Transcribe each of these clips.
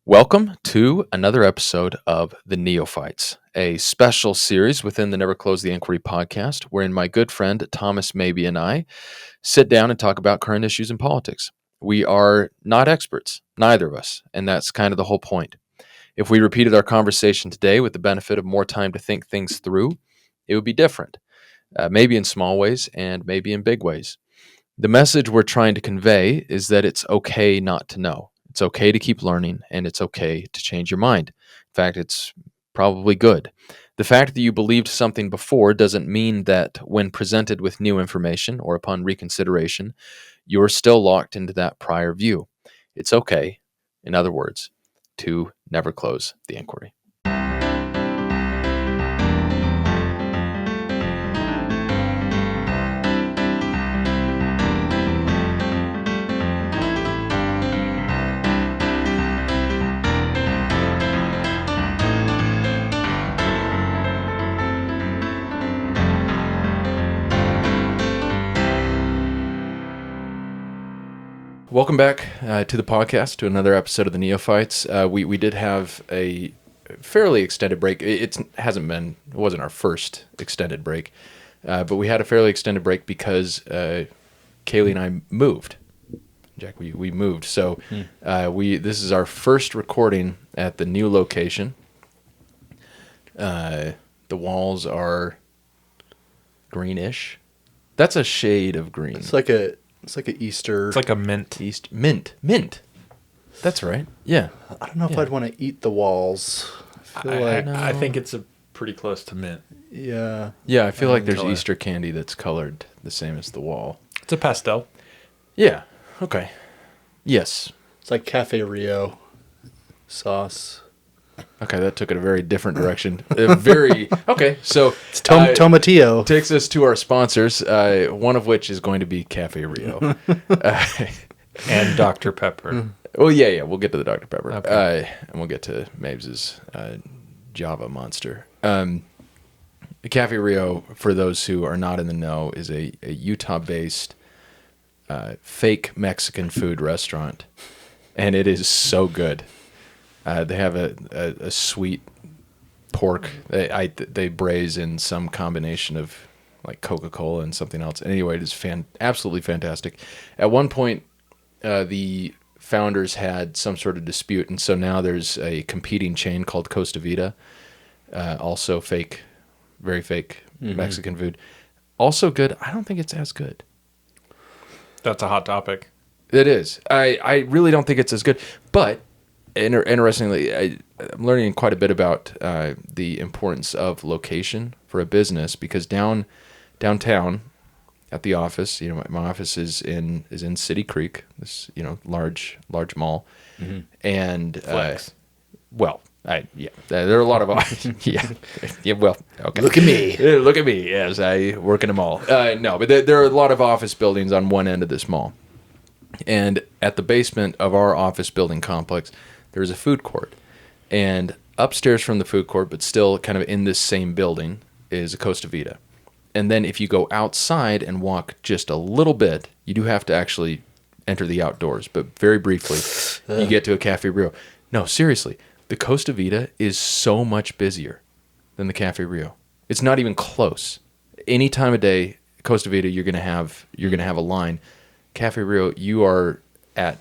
Welcome to another episode of The Neophytes, a special series within the Never Close the Inquiry podcast, wherein my good friend Thomas Mabes and I sit down and talk about current issues in politics. We are not experts, neither of us, and that's kind of the whole point. If we repeated our conversation today with the benefit of more time to think things through, it would be different, maybe in small ways and maybe in big ways. The message we're trying to convey is that it's okay not to know. It's okay to keep learning, and it's okay to change your mind. In fact, it's probably good. The fact that you believed something before doesn't mean that when presented with new information or upon reconsideration, you're still locked into that prior view. It's okay, in other words, to never close the inquiry. Welcome back to the podcast, to another episode of the Neophytes. We did have a fairly extended break. It wasn't our first extended break, but we had a fairly extended break because Kaylee and I moved. Jack, we moved. So this is our first recording at the new location. The walls are greenish. That's a shade of green. It's like an Easter. It's like a mint. Mint. That's right. Yeah. I don't know if I'd want to eat the walls. I think it's pretty close to mint. Yeah. Yeah, I feel like there's color. Easter candy that's colored the same as the wall. It's a pastel. Yeah. Okay. Yes. It's like Cafe Rio sauce. Okay, that took it a very different direction. Okay, so It's Tomatillo. takes us to our sponsors, one of which is going to be Cafe Rio. And Dr. Pepper. Well, yeah, we'll get to the Dr. Pepper. Okay. And we'll get to Mabes' Java Monster. Cafe Rio, for those who are not in the know, is a Utah-based fake Mexican food restaurant. And it is so good. They have a sweet pork. They braise in some combination of like Coca-Cola and something else. Anyway, it is absolutely fantastic. At one point, the founders had some sort of dispute, and so now there's a competing chain called Costa Vida, also fake, very fake Mexican food. Also good. I don't think it's as good. That's a hot topic. It is. I really don't think it's as good, but interestingly, I'm learning quite a bit about the importance of location for a business, because downtown at the office, my office is in City Creek, this large mall, and Flex. there are a lot of well, okay. Look at me. Look at me. Yes, I work in a mall. No, but there are a lot of office buildings on one end of this mall, and at the basement of our office building complex, there's a food court, and upstairs from the food court, but still kind of in this same building, is a Costa Vida. And then if you go outside and walk just a little bit, you do have to actually enter the outdoors, but very briefly, you get to a Cafe Rio. No, seriously, the Costa Vida is so much busier than the Cafe Rio. It's not even close. Any time of day, Costa Vida, you're gonna have a line. Cafe Rio, you are at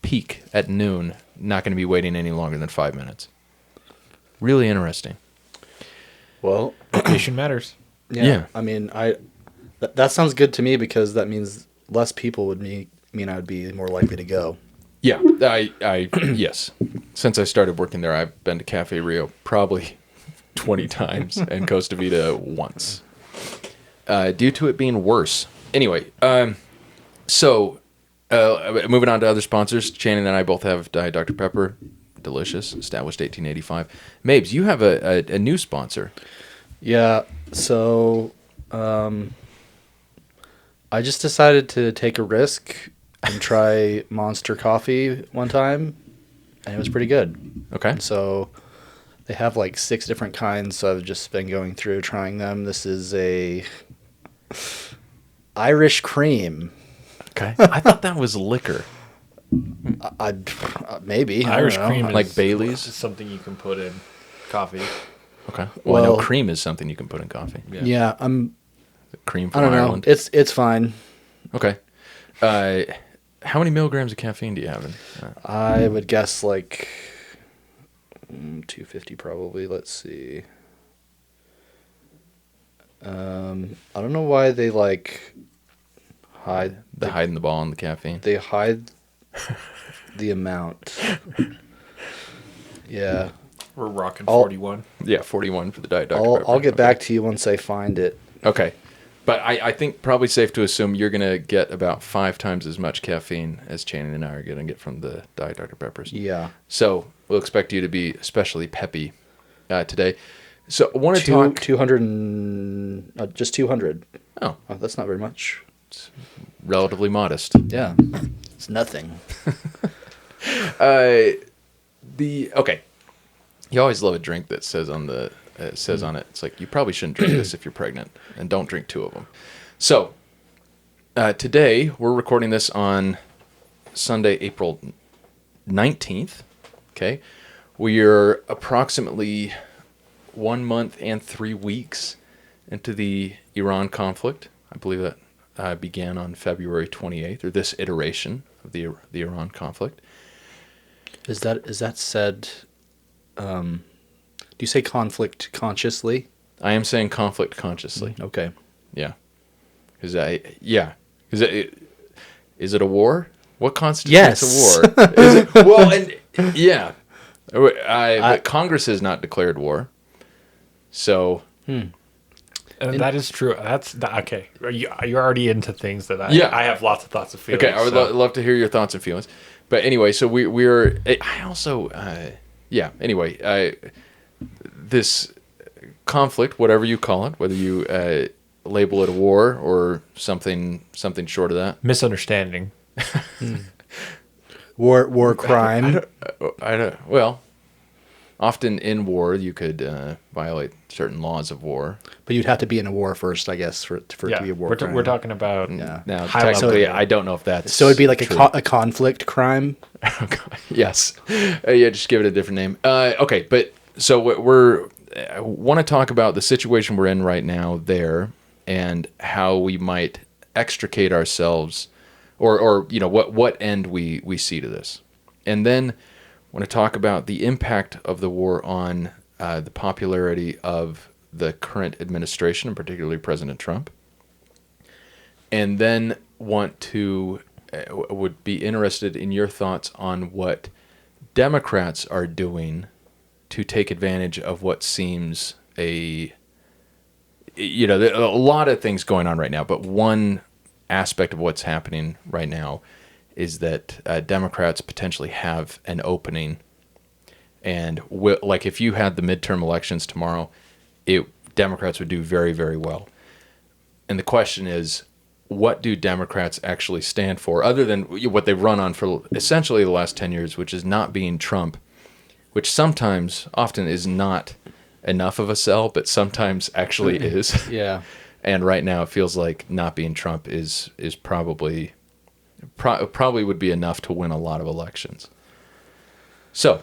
peak at noon, not going to be waiting any longer than 5 minutes. Really interesting. Well, Location matters. Yeah. I mean, that sounds good to me, because that means less people would mean I would be more likely to go. Yeah, I yes. Since I started working there, I've been to Cafe Rio probably 20 times and Costa Vida once, due to it being worse. Anyway, so moving on to other sponsors, Chanman and I both have Diet Dr. Pepper, delicious, established 1885. Mabes, you have a new sponsor. Yeah. So, I just decided to take a risk and try Monster Coffee one time, and it was pretty good. Okay. So they have like 6 different kinds, so I've just been going through trying them. This is a Irish cream. Okay. I thought that was liquor. Maybe. I Irish don't know. cream Like is Bailey's? something you can put in coffee. Okay. Well, I know Well- cream is something you can put in coffee. Yeah, Cream I from don't know. Ireland. It's fine. Okay. How many milligrams of caffeine do you have in? I would guess like 250 probably. Let's see. I don't know why they like hide. The hiding the ball on the caffeine. They hide the amount. Yeah. We're rocking I'll- 41. Yeah, 41 for the Diet Dr. I'll Pepper. get back to you once I find it. Okay. But I think probably safe to assume you're going to get about 5 times as much caffeine as Channing and I are going to get from the Diet Dr. Peppers. Yeah. So we'll expect you to be especially peppy today. So I want to talk... 200 and just 200. Oh, Oh, that's not very much. relatively modest. Yeah. It's nothing. Okay. You always love a drink that says on the on it. It's like you probably shouldn't drink this if you're pregnant, and don't drink 2 of them. So today we're recording this on Sunday, April 19th. Okay, we are approximately 1 month and 3 weeks into the Iran conflict. I believe that began on February 28th, or this iteration of the Iran conflict. Is that said? Do you say conflict consciously? I am saying conflict consciously. Okay. Yeah. Is it a war? What constitutes a war? Is it, well, and yeah. But Congress has not declared war. So And that is true. Okay. You're already into things that Yeah. I have lots of thoughts and feelings. okay, I would love to hear your thoughts and feelings. But anyway, so we're I also yeah, anyway, this conflict, whatever you call it, whether you label it a war or something short of that. Misunderstanding. War crime. I don't, well, often in war you could violate certain laws of war. But you'd have to be in a war first, I guess, for it to be a war we're, crime. we're talking about Yeah. Now, high technically, level. I don't know if that's So it'd be like true. a conflict crime. Yes. Yeah, just give it a different name. Okay, but so we're want to talk about the situation we're in right now there and how we might extricate ourselves or you know what end we see to this. And then want to talk about the impact of the war on the popularity of the current administration, and particularly President Trump. And then would be interested in your thoughts on what Democrats are doing to take advantage of what seems a lot of things going on right now, but one aspect of what's happening right now is that Democrats potentially have an opening, and like if you had the midterm elections tomorrow, Democrats would do very, very well. And the question is, what do Democrats actually stand for, other than what they've run on for essentially the last 10 years, which is not being Trump, which often is not enough of a sell, but sometimes actually is. Yeah. And right now it feels like not being Trump is probably would be enough to win a lot of elections. So,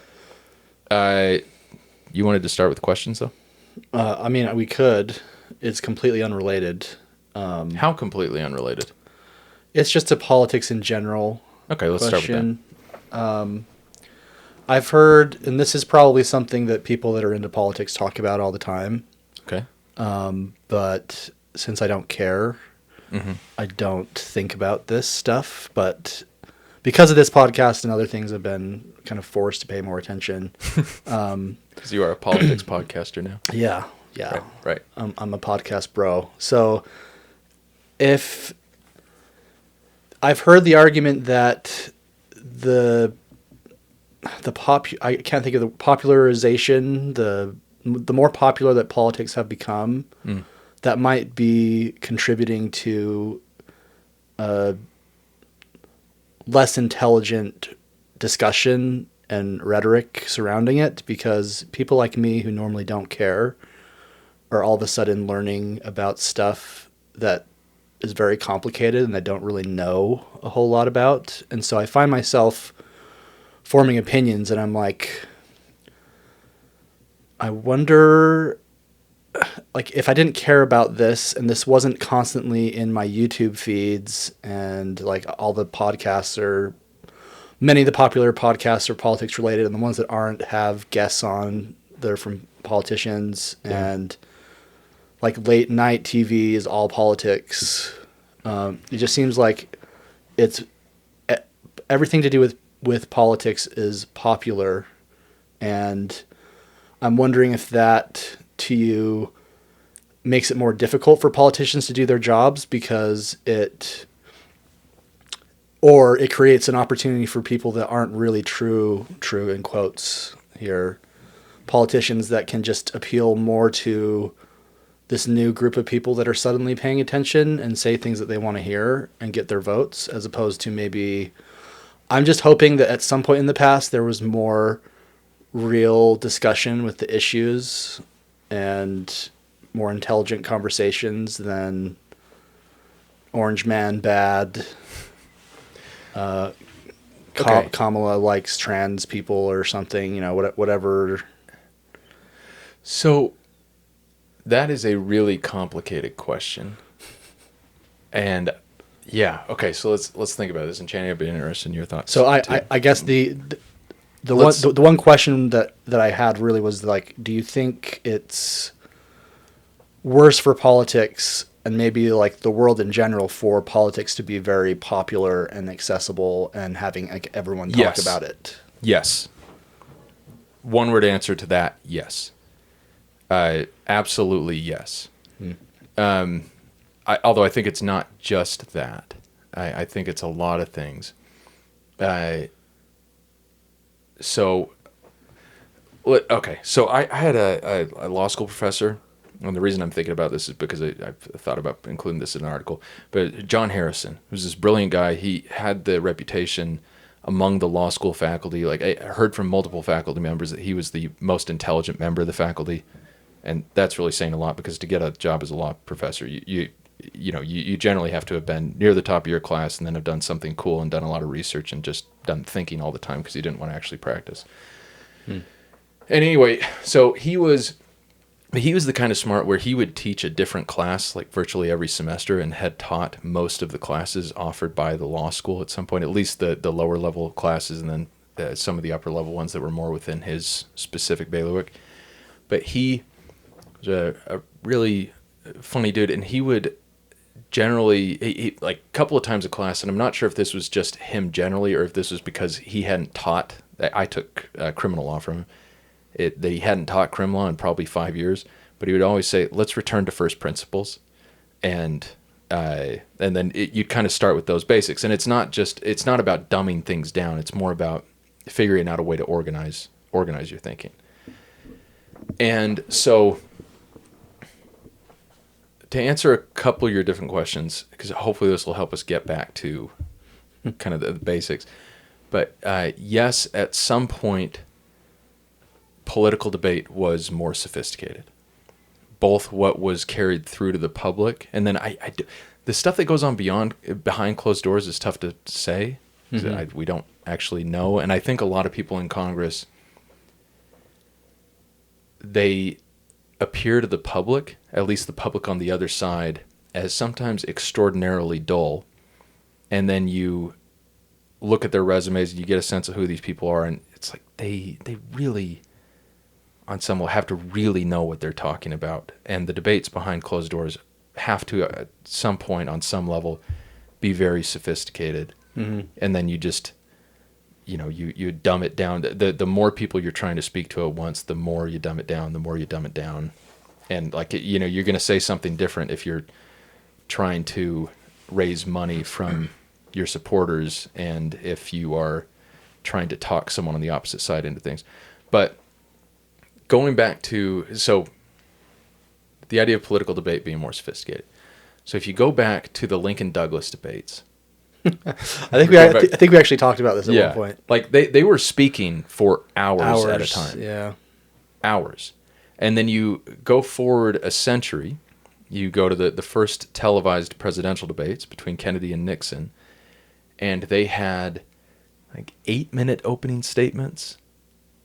you wanted to start with questions, though? I mean, we could. It's completely unrelated. How completely unrelated? It's just to politics in general. Okay, let's start with Question. I've heard, and this is probably something that people that are into politics talk about all the time, that. Okay. but since I don't care, I don't think about this stuff. But because of this podcast and other things, I've been kind of forced to pay more attention. Because you are a politics podcaster now. Yeah. Right. I'm a podcast bro. So if I've heard the argument that I can't think of the popularization, the more popular that politics have become, that might be contributing to less intelligent discussion and rhetoric surrounding it, because people like me who normally don't care are all of a sudden learning about stuff that is very complicated and I don't really know a whole lot about. And so I find myself forming opinions and I'm like, I wonder, like, if I didn't care about this and this wasn't constantly in my YouTube feeds and like all the podcasts are, many of the popular podcasts are politics related and the ones that aren't have guests on, they're from politicians and like late night TV is all politics. It just seems like it's everything to do with politics is popular. And I'm wondering if that to you makes it more difficult for politicians to do their jobs because it creates an opportunity for people that aren't really true in quotes here, politicians that can just appeal more to this new group of people that are suddenly paying attention and say things that they want to hear and get their votes, as opposed to maybe, I'm just hoping that at some point in the past there was more real discussion with the issues and more intelligent conversations than Orange Man bad, Kamala likes trans people or something, whatever. So that is a really complicated question. And yeah, okay, so let's think about this. And Channing, I'd be interested in your thoughts. So I guess the one question that I had really was like, do you think it's worse for politics and maybe like the world in general for politics to be very popular and accessible and having like everyone talk about it? Yes. One word answer to that, yes. Absolutely yes. Although I think it's not just that. I think it's a lot of things. So I had a law school professor, and the reason I'm thinking about this is because I've thought about including this in an article. But John Harrison, who's this brilliant guy, he had the reputation among the law school faculty. Like I heard from multiple faculty members that he was the most intelligent member of the faculty, and that's really saying a lot because to get a job as a law professor, you generally have to have been near the top of your class and then have done something cool and done a lot of research and just done thinking all the time because you didn't want to actually practice. And anyway, so he was the kind of smart where he would teach a different class like virtually every semester and had taught most of the classes offered by the law school at some point, at least the lower level classes, and then some of the upper level ones that were more within his specific bailiwick. But he was a really funny dude, and he would generally, he, like a couple of times a class, and I'm not sure if this was just him generally or if this was because he hadn't taught. I took criminal law from him. That he hadn't taught crim law in probably 5 years, but he would always say, "Let's return to first principles," and then you'd kind of start with those basics. And it's not about dumbing things down. It's more about figuring out a way to organize your thinking. And so, to answer a couple of your different questions, because hopefully this will help us get back to kind of the basics. But yes, at some point, political debate was more sophisticated. Both what was carried through to the public, and then the stuff that goes on behind closed doors is tough to say. Mm-hmm. We don't actually know, and I think a lot of people in Congress, they appear to the public, at least the public on the other side, as sometimes extraordinarily dull. And then you look at their resumes and you get a sense of who these people are, and it's like they really, on some level, have to really know what they're talking about. And the debates behind closed doors have to, at some point, on some level, be very sophisticated. Mm-hmm. And then you just, you dumb it down. The more people you're trying to speak to at once, the more you dumb it down, And like, you're going to say something different if you're trying to raise money from your supporters and if you are trying to talk someone on the opposite side into things. But going back to, so the idea of political debate being more sophisticated. So if you go back to the Lincoln-Douglas debates, I think we actually talked about this at one point. Like they were speaking for hours at a time. Yeah. Hours. And then you go forward a century, you go to the first televised presidential debates between Kennedy and Nixon, and they had like 8-minute opening statements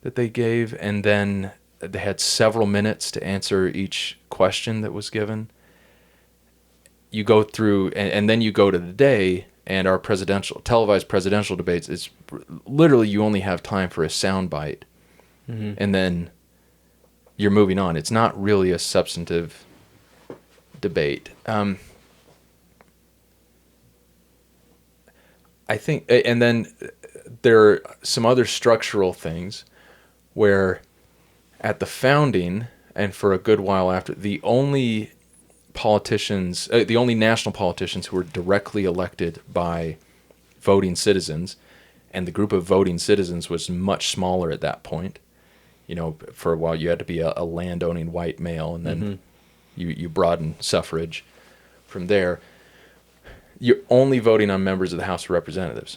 that they gave, and then they had several minutes to answer each question that was given. You go through, and then you go to the day, and our televised presidential debates is literally you only have time for a soundbite, and then you're moving on. It's not really a substantive debate. I think, and then there are some other structural things where at the founding and for a good while after, the only national politicians who were directly elected by voting citizens, and the group of voting citizens was much smaller at that point. You know, for a while you had to be a land-owning white male, and then you broaden suffrage from there. You're only voting on members of the House of Representatives.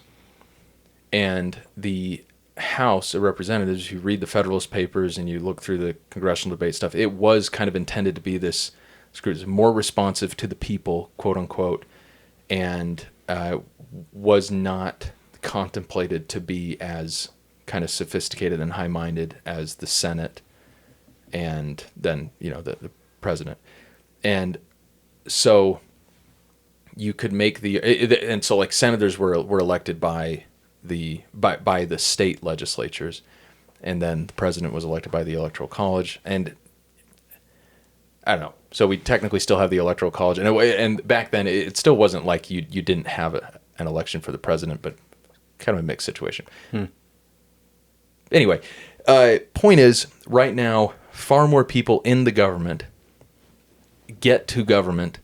And the House of Representatives, you read the Federalist Papers and you look through the congressional debate stuff, it was kind of intended to be this more responsive to the people, quote unquote, and was not contemplated to be as kind of sophisticated and high-minded as the Senate and then, the president. And so you could make and so like senators were elected by the state legislatures, and then the president was elected by the Electoral College. And I don't know. So we technically still have the Electoral College, and back then it still wasn't like you didn't have an election for the president, but kind of a mixed situation. Anyway, point is, right now, far more people in the government get to government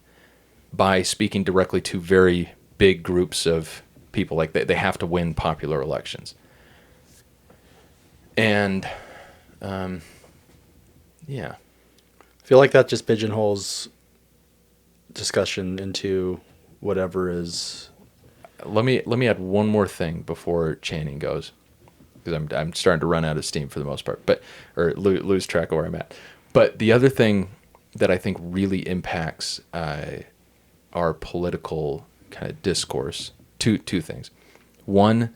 by speaking directly to very big groups of people. Like they have to win popular elections. And, yeah. I feel like that just pigeonholes discussion into whatever is. Let me add one more thing before Channing goes, because I'm starting to run out of steam for the most part, or lose track of where I'm at. But the other thing that I think really impacts our political kind of discourse, two things. One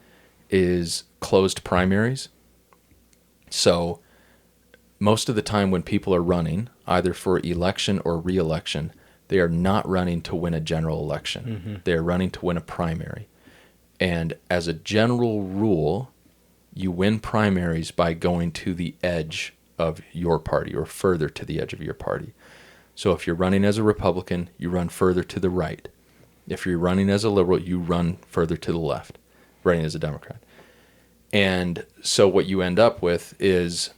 is closed primaries. So most of the time when people are running, either for election or re-election, they are not running to win a general election. They are running to win a primary. And as a general rule, you win primaries by going to the edge of your party or further to the edge of your party. So if you're running as a Republican, you run further to the right. If you're running as a liberal, you run further to the left, running as a Democrat. And so what you end up with is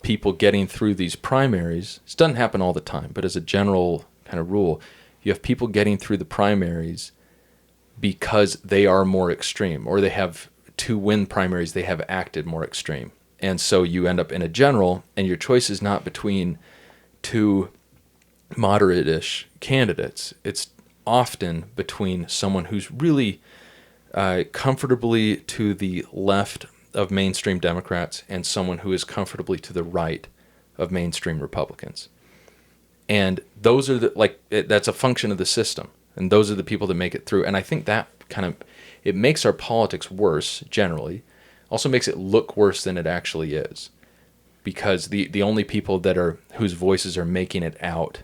people getting through these primaries. This doesn't happen all the time, but as a general kind of rule, you have people getting through the primaries because they are more extreme, or they have, to win primaries, they have acted more extreme. And so you end up in a general, and your choice is not between two moderate-ish candidates. It's often between someone who's really comfortably to the left of mainstream Democrats and someone who is comfortably to the right of mainstream Republicans. And those are that's a function of the system. And those are the people that make it through. And I think that it makes our politics worse generally. Also makes it look worse than it actually is. Because the only people whose voices are making it out,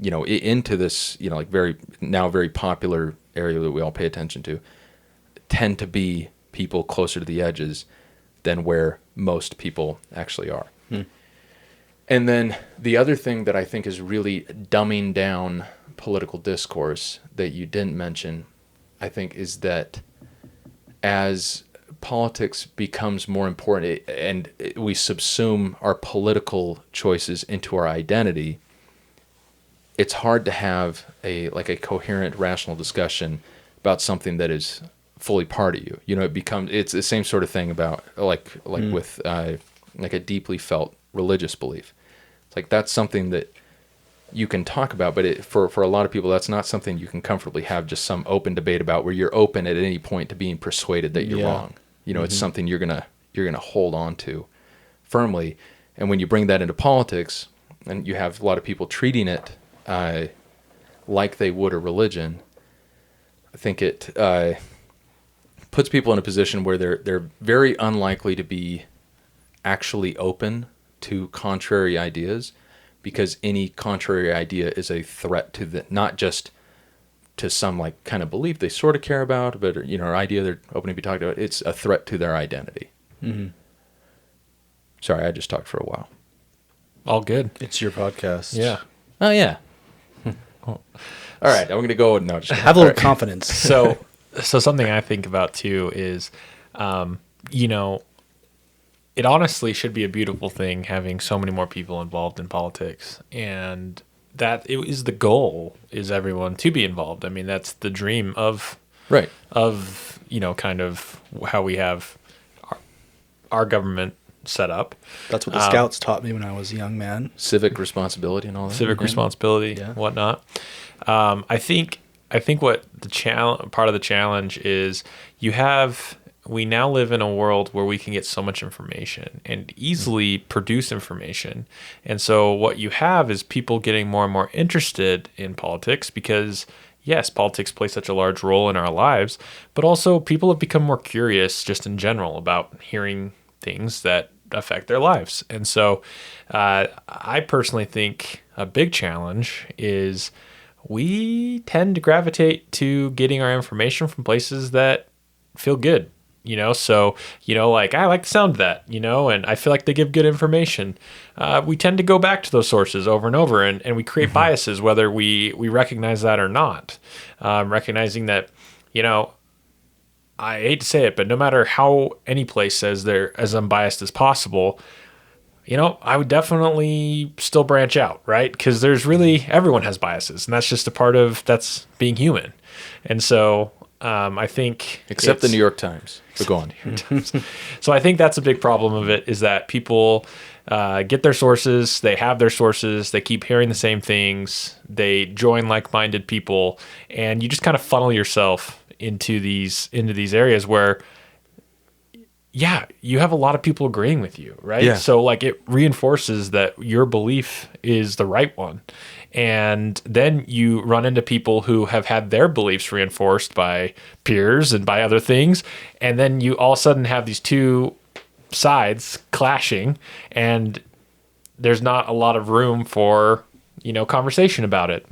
into this, very popular area that we all pay attention to, tend to be people closer to the edges than where most people actually are. And then the other thing that I think is really dumbing down political discourse that you didn't mention, I think, is that as politics becomes more important and we subsume our political choices into our identity, it's hard to have a coherent, rational discussion about something that is fully part of you. It's the same sort of thing about with a deeply felt religious belief. It's like that's something that you can talk about, but for a lot of people, that's not something you can comfortably have just some open debate about, where you're open at any point to being persuaded that you're wrong. It's something you're gonna hold on to firmly. And when you bring that into politics, and you have a lot of people treating it like they would a religion, I think it puts people in a position where they're very unlikely to be actually open to contrary ideas, because any contrary idea is a threat to not just to some like kind of belief they sort of care about, but or idea they're open to be talked about. It's a threat to their identity. Mm-hmm. Sorry, I just talked for a while. All good. It's your podcast. Yeah. Oh yeah. All right, I'm going to go. No, just Have a little confidence. So something I think about too is, it honestly should be a beautiful thing having so many more people involved in politics, and that it is the goal is everyone to be involved. I mean, that's the dream of right of kind of how we have our government set up. That's what the scouts taught me when I was a young man. Civic responsibility and all that. Civic responsibility, whatnot. I think what part of the challenge is we now live in a world where we can get so much information and easily produce information. And so what you have is people getting more and more interested in politics because, yes, politics plays such a large role in our lives, but also people have become more curious just in general about hearing things that affect their lives. And so I personally think a big challenge is we tend to gravitate to getting our information from places that feel good. So, like I like the sound of that, and I feel like they give good information. We tend to go back to those sources over and over, and we create biases, whether we recognize that or not. Recognizing that, I hate to say it, but no matter how any place says they're as unbiased as possible, I would definitely still branch out, right? Because everyone has biases, and that's just that's being human. And so I think except the New York Times. But go on. So I think that's a big problem of it is that people get their sources, they have their sources, they keep hearing the same things, they join like-minded people, and you just kind of funnel yourself into these areas where you have a lot of people agreeing with you, right? Yeah. So like it reinforces that your belief is the right one. And then you run into people who have had their beliefs reinforced by peers and by other things. And then you all of a sudden have these two sides clashing, and there's not a lot of room for, conversation about it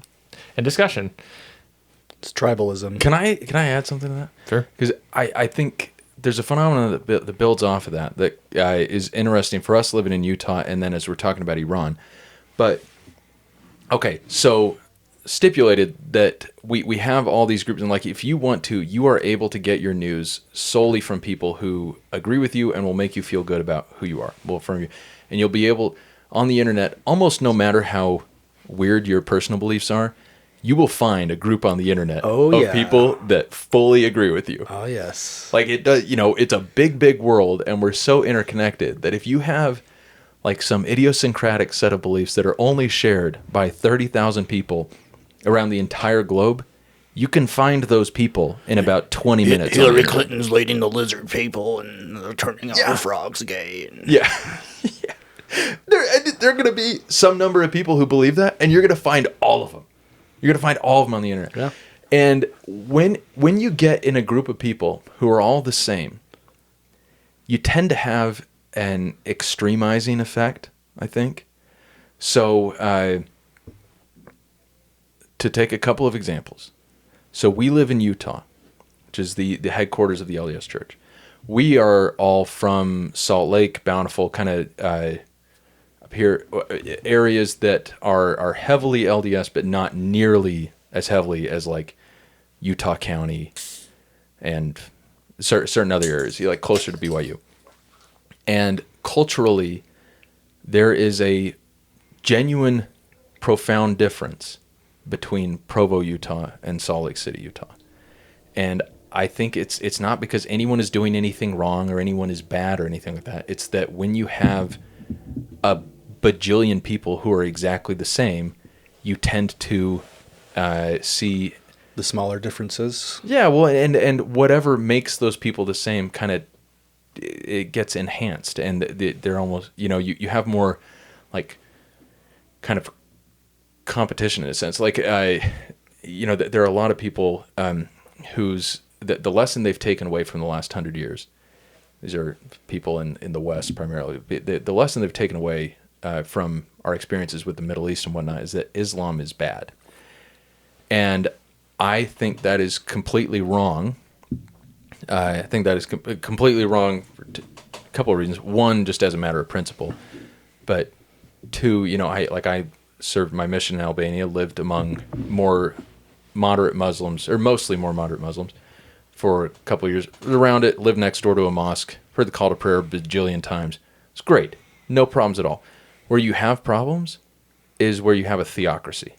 and discussion. It's tribalism. Can I add something to that? Sure. Because I think there's a phenomenon that builds off of that is interesting for us living in Utah, and then as we're talking about Iran. But, okay, so stipulated that we have all these groups, and like if you want to, you are able to get your news solely from people who agree with you and will make you feel good about who you are. Well, from you, and you'll be able, on the internet, almost no matter how weird your personal beliefs are, you will find a group on the internet of people that fully agree with you. Oh, yes. Like it does, it's a big, big world, and we're so interconnected that if you have like some idiosyncratic set of beliefs that are only shared by 30,000 people around the entire globe, you can find those people in about 20 minutes. Hillary Clinton's leading the lizard people, and they're turning out the frogs gay. Yeah. There are going to be some number of people who believe that, and you're going to find all of them. You're going to find all of them on the internet. Yeah. And when you get in a group of people who are all the same, you tend to have an extremizing effect, I think. So, to take a couple of examples. So we live in Utah, which is the headquarters of the LDS Church. We are all from Salt Lake, Bountiful, kind of up here, areas that are heavily LDS, but not nearly as heavily as like Utah County and certain other areas, like closer to BYU. And culturally, there is a genuine, profound difference between Provo, Utah, and Salt Lake City, Utah. And I think it's not because anyone is doing anything wrong or anyone is bad or anything like that. It's that when you have a bajillion people who are exactly the same, you tend to see the smaller differences. Yeah, well, and whatever makes those people the same kind of it gets enhanced, and they're almost, you have more like kind of competition in a sense. Like there are a lot of people whose the lesson they've taken away from the last 100 years. These are people in the West primarily. The lesson they've taken away from our experiences with the Middle East and whatnot is that Islam is bad. And I think that is completely wrong. I think that is completely wrong for a couple of reasons. One, just as a matter of principle. But two, I served my mission in Albania, lived among more moderate Muslims, or mostly more moderate Muslims, for a couple of years. Around it, lived next door to a mosque, heard the call to prayer a bajillion times. It's great. No problems at all. Where you have problems is where you have a theocracy.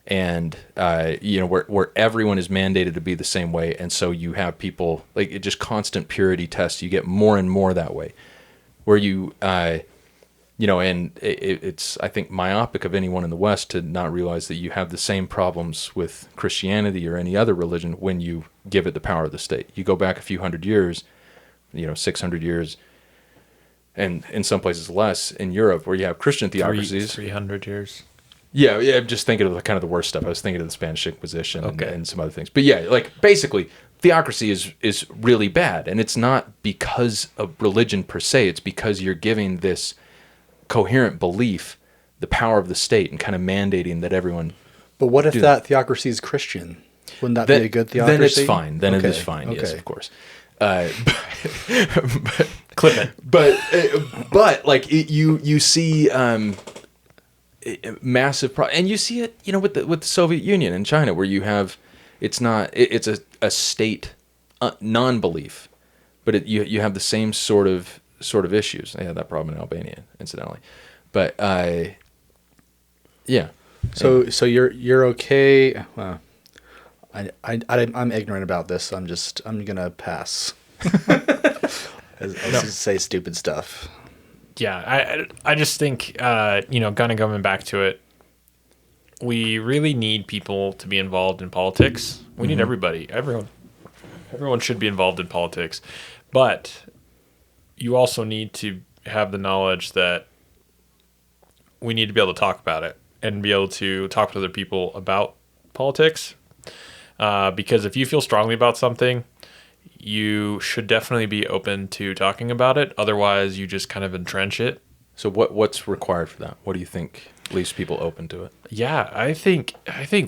And, where everyone is mandated to be the same way. And so you have people, like, it just constant purity tests. You get more and more that way. Where you, and it's, I think, myopic of anyone in the West to not realize that you have the same problems with Christianity or any other religion when you give it the power of the state. You go back a few hundred years, 600 years, and in some places less in Europe, where you have Christian theocracies. 300 years. Yeah, I'm just thinking of the kind of the worst stuff. I was thinking of the Spanish Inquisition and some other things. But yeah, like basically, theocracy is really bad, and it's not because of religion per se. It's because you're giving this coherent belief the power of the state and kind of mandating that everyone. But what if that theocracy is Christian? Wouldn't that be a good theocracy? Then it's fine. Then it is fine. Yes, of course. Clip it. But like you see. Massive and you see it with the Soviet Union and China, where you have it's a state non-belief, but you have the same sort of issues. They had that problem in Albania, incidentally, but yeah. So you're okay. I'm ignorant about this. So I'm gonna pass. I'll just say stupid stuff. Yeah, I just think, kind of going back to it, we really need people to be involved in politics. We need everybody. Everyone should be involved in politics. But you also need to have the knowledge that we need to be able to talk about it and be able to talk to other people about politics. Because if you feel strongly about something, you should definitely be open to talking about it. Otherwise, you just kind of entrench it. So what's required for that? What do you think leaves people open to it? Yeah, I think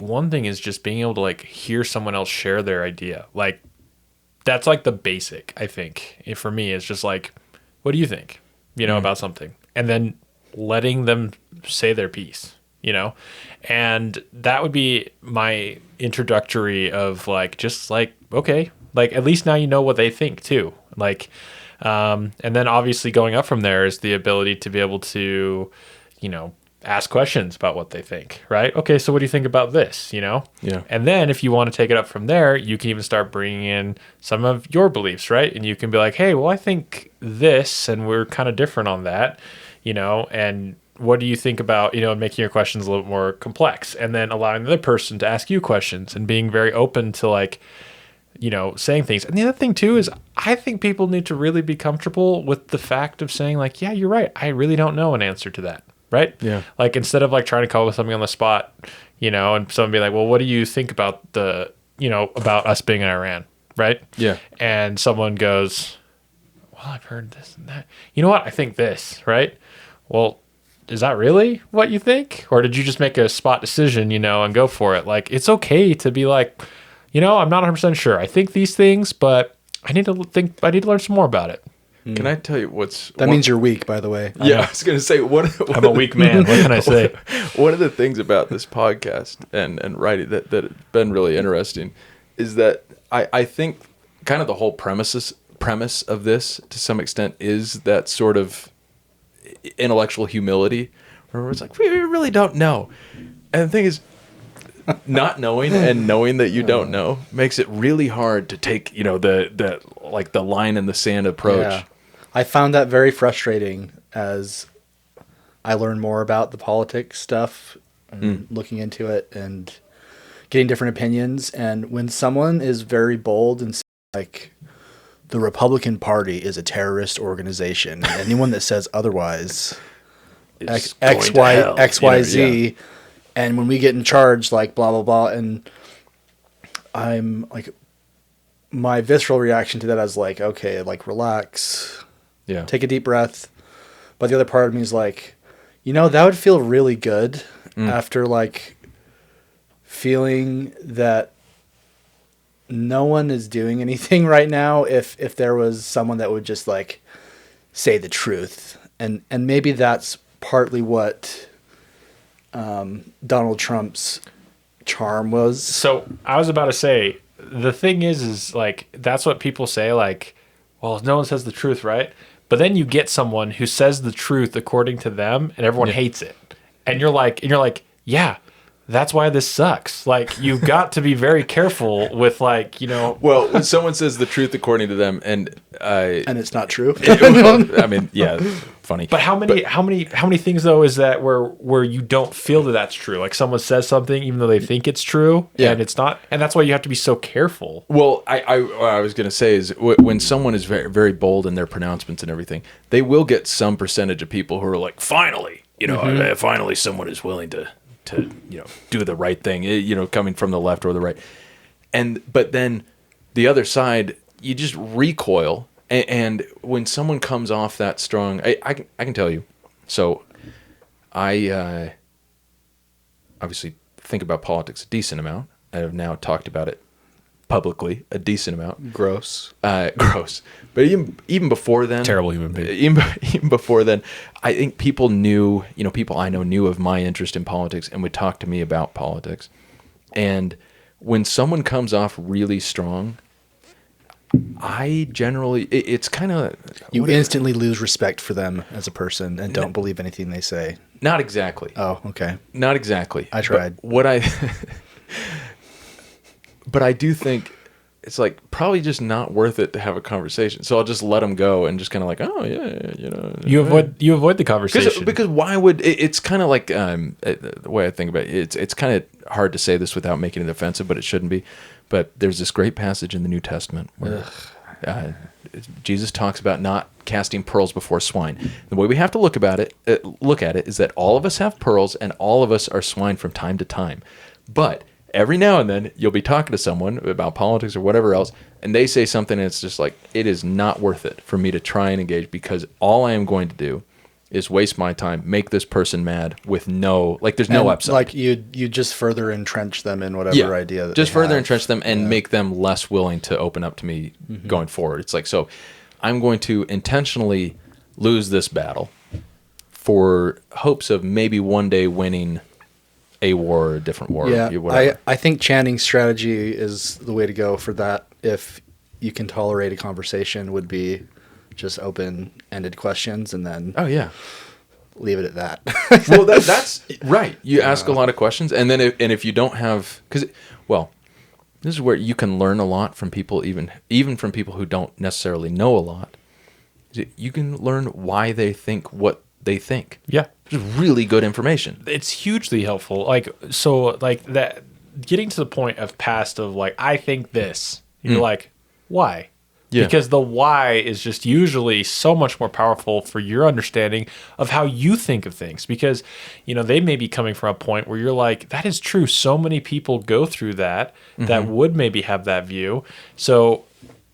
one thing is just being able to like hear someone else share their idea. Like that's like the basic, I think. For me, it's just like, what do you think? About something. And then letting them say their piece, And that would be my introductory of like just like, okay, like at least now you know what they think too. Like, and then obviously going up from there is the ability to be able to, ask questions about what they think, right? Okay, so what do you think about this, Yeah. And then if you want to take it up from there, you can even start bringing in some of your beliefs, right? And you can be like, hey, well, I think this, and we're kind of different on that, and what do you think about, making your questions a little bit more complex, and then allowing the other person to ask you questions and being very open to like, saying things. And the other thing too is I think people need to really be comfortable with the fact of saying like, yeah, you're right. I really don't know an answer to that. Right. Yeah. Like instead of like trying to come up with something on the spot, and someone be like, well, what do you think about about us being in Iran? Right. Yeah. And someone goes, well, I've heard this and that. You know what? I think this. Right. Well, is that really what you think? Or did you just make a spot decision, and go for it? Like, it's okay to be like, I'm not 100% sure. I think these things, but I need to learn some more about it. Can I tell you that means you're weak, by the way. Yeah, I was going to say, I'm a weak man. What can I say? One of the things about this podcast and writing that has been really interesting is that I think kind of the whole premise of this, to some extent, is that sort of intellectual humility, where it's like, we really don't know. And the thing is, not knowing and knowing that you don't know makes it really hard to take, the line in the sand approach. Yeah. I found that very frustrating as I learned more about the politics stuff and looking into it and getting different opinions. And when someone is very bold and like, the Republican Party is a terrorist organization, and anyone that says otherwise, XYZ, And when we get in charge, like blah, blah, blah. And I'm like, my visceral reaction to that is like, okay, like relax, take a deep breath. But the other part of me is like, that would feel really good after like feeling that no one is doing anything right now. If there was someone that would just like say the truth, and maybe that's partly what Donald Trump's charm was. So I was about to say, the thing is like, that's what people say, like, well, no one says the truth, right? But then you get someone who says the truth according to them, and everyone hates it. And you're like, yeah, that's why this sucks. Like, you've got to be very careful with like, Well, when someone says the truth according to them, and it's not true. I mean, yeah, funny. But how many things though is that where you don't feel that that's true? Like someone says something even though they think it's true, and it's not, and that's why you have to be so careful. Well, what I was going to say is when someone is very, very bold in their pronouncements and everything, they will get some percentage of people who are like, finally, finally someone is willing to do the right thing, coming from the left or the right. But then the other side, you just recoil. And when someone comes off that strong, I can tell you. So I obviously think about politics a decent amount. I have now talked about it publicly a decent amount. Gross. Gross. But even before then, terrible human being. Even before then, I think people knew, people I know knew of my interest in politics and would talk to me about politics. And when someone comes off really strong, I generally, it's kind of... You instantly lose respect for them as a person and don't believe anything they say. Not exactly. Oh, okay. Not exactly. I tried. But I do think it's like probably just not worth it to have a conversation. So I'll just let them go and just kind of like, oh yeah. You avoid the conversation because why would it's kind of like the way I think about it. It's kind of hard to say this without making it offensive, but it shouldn't be. But there's this great passage in the New Testament where Jesus talks about not casting pearls before swine. The way we have to look at it is that all of us have pearls and all of us are swine from time to time. But every now and then you'll be talking to someone about politics or whatever else, and they say something and it's just like, it is not worth it for me to try and engage, because all I am going to do is waste my time, make this person mad with there's no upside. Like you just further entrench them in whatever idea that just they further have. entrench them and make them less willing to open up to me going forward. It's like, so I'm going to intentionally lose this battle for hopes of maybe one day winning a war or a different war. Yeah, I think Channing's strategy is the way to go for that. If you can tolerate a conversation, would be just open-ended questions and then leave it at that. Well, that's right. You ask a lot of questions, and then if you don't have, this is where you can learn a lot from people, even from people who don't necessarily know a lot. You can learn why they think what they think. Yeah. It's really good information. It's hugely helpful. That getting to the point of past of like, I think this, you're like, why? Yeah. Because the why is just usually so much more powerful for your understanding of how you think of things. Because, they may be coming from a point where you're like, that is true. So many people go through that would maybe have that view. So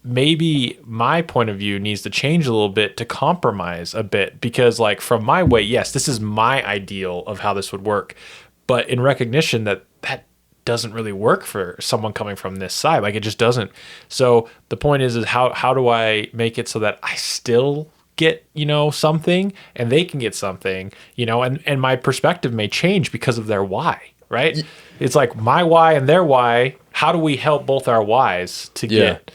maybe my point of view needs to change a little bit to compromise a bit, because like from my way, yes, this is my ideal of how this would work. But in recognition that doesn't really work for someone coming from this side. Like, it just doesn't. So the point is how do I make it so that I still get, something and they can get something, and my perspective may change because of their why, right? It's like my why and their why. How do we help both our whys to get?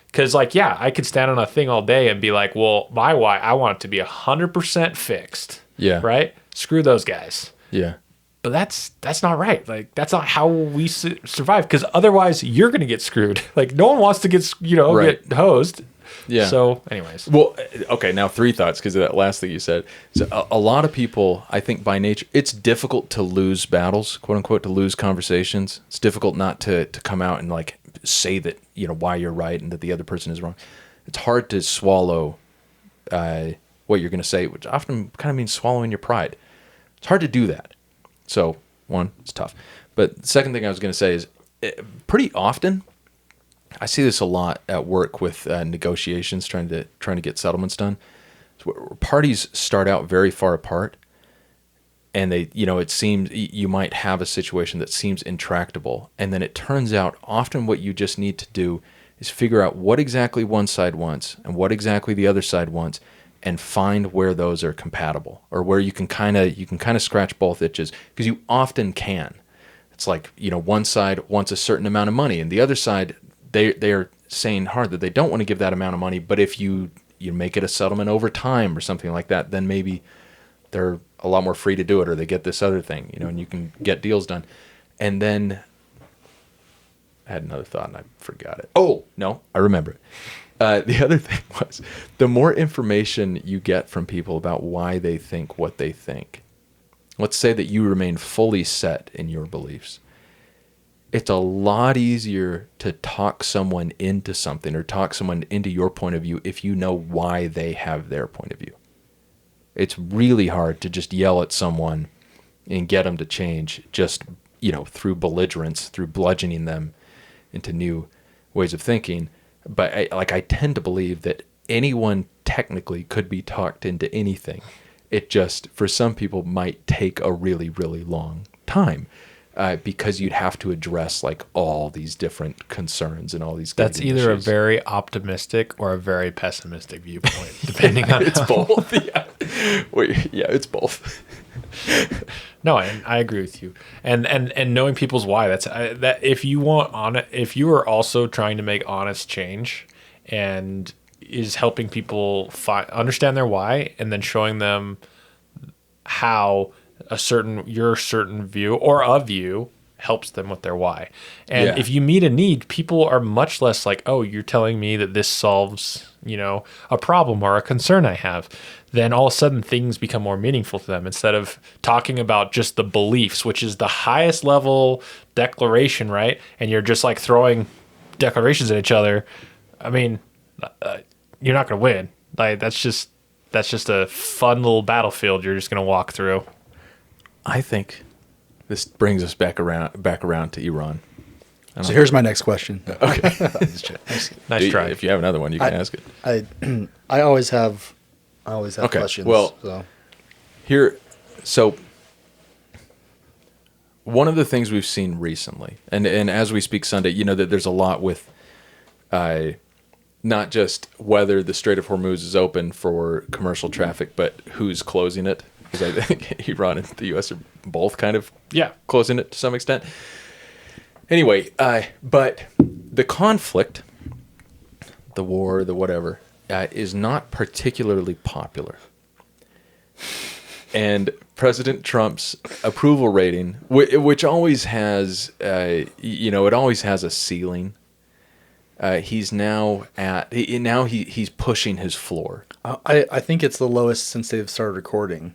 Because I could stand on a thing all day and be like, well, my why, I want it to be 100% fixed. Yeah. Right? Screw those guys. Yeah. But that's not right. Like, that's not how we survive, because otherwise you're going to get screwed. Like, no one wants to get, get hosed. Yeah. So anyways. Well, okay. Now 3 thoughts, because of that last thing you said. So a lot of people, I think by nature, it's difficult to lose battles, quote unquote, to lose conversations. It's difficult not to come out and like say that, why you're right and that the other person is wrong. It's hard to swallow what you're going to say, which often kind of means swallowing your pride. It's hard to do that. So One, it's tough. But the second thing I was going to say is pretty often I see this a lot at work with negotiations, trying to get settlements done. So where parties start out very far apart, and they, it seems you might have a situation that seems intractable, and then it turns out often what you just need to do is figure out what exactly one side wants and what exactly the other side wants, and find where those are compatible, or where you can kind of scratch both itches, because you often can. It's like, one side wants a certain amount of money, and the other side, they are saying hard that they don't want to give that amount of money, but if you make it a settlement over time or something like that, then maybe they're a lot more free to do it, or they get this other thing, and you can get deals done. And then I had another thought and I forgot it. Oh, no, I remember it. The other thing was, the more information you get from people about why they think what they think, let's say that you remain fully set in your beliefs, it's a lot easier to talk someone into something, or talk someone into your point of view, if you know why they have their point of view. It's really hard to just yell at someone and get them to change just, through belligerence, through bludgeoning them into new ways of thinking. But I tend to believe that anyone technically could be talked into anything. It just, for some people, might take a really, really long time, because you'd have to address all these different concerns and all these. That's either issues. A very optimistic or a very pessimistic viewpoint, depending on it's both. Yeah, it's both. No, I agree with you, and knowing people's why. That if you are also trying to make honest change, and is helping people understand their why, and then showing them how your certain view or a view helps them with their why. And if you meet a need, people are much less like, oh, you're telling me that this solves, a problem or a concern I have. Then all of a sudden things become more meaningful to them, instead of talking about just the beliefs, which is the highest level declaration, right? And you're just throwing declarations at each other. I mean, you're not going to win. That's just a fun little battlefield you're just going to walk through. I think this brings us back around to Iran. So here's my next question. Okay. Nice try. If you have another one, you can ask it. I always have questions. Well, so one of the things we've seen recently, and as we speak Sunday, that there's a lot with not just whether the Strait of Hormuz is open for commercial traffic, but who's closing it. Because I think Iran and the U.S. are both kind of closing it to some extent. Anyway, but the conflict, the war, the whatever, is not particularly popular. And President Trump's approval rating, which always has, it always has a ceiling. He's now he's pushing his floor. I think it's the lowest since they've started recording.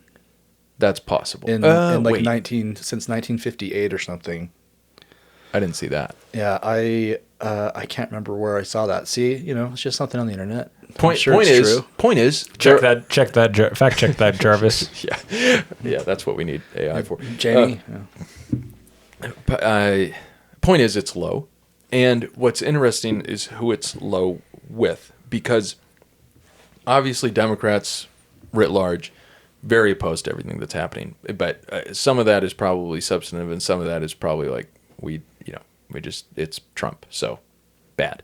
That's possible. Since 1958 or something. I didn't see that. Yeah, I can't remember where I saw that. See, it's just something on the internet. Point is, fact check that, Jarvis. yeah, that's what we need AI for. Jamie. Point is, it's low, and what's interesting is who it's low with, because obviously Democrats writ large very opposed to everything that's happening, but some of that is probably substantive, and some of that is probably it's Trump, so bad.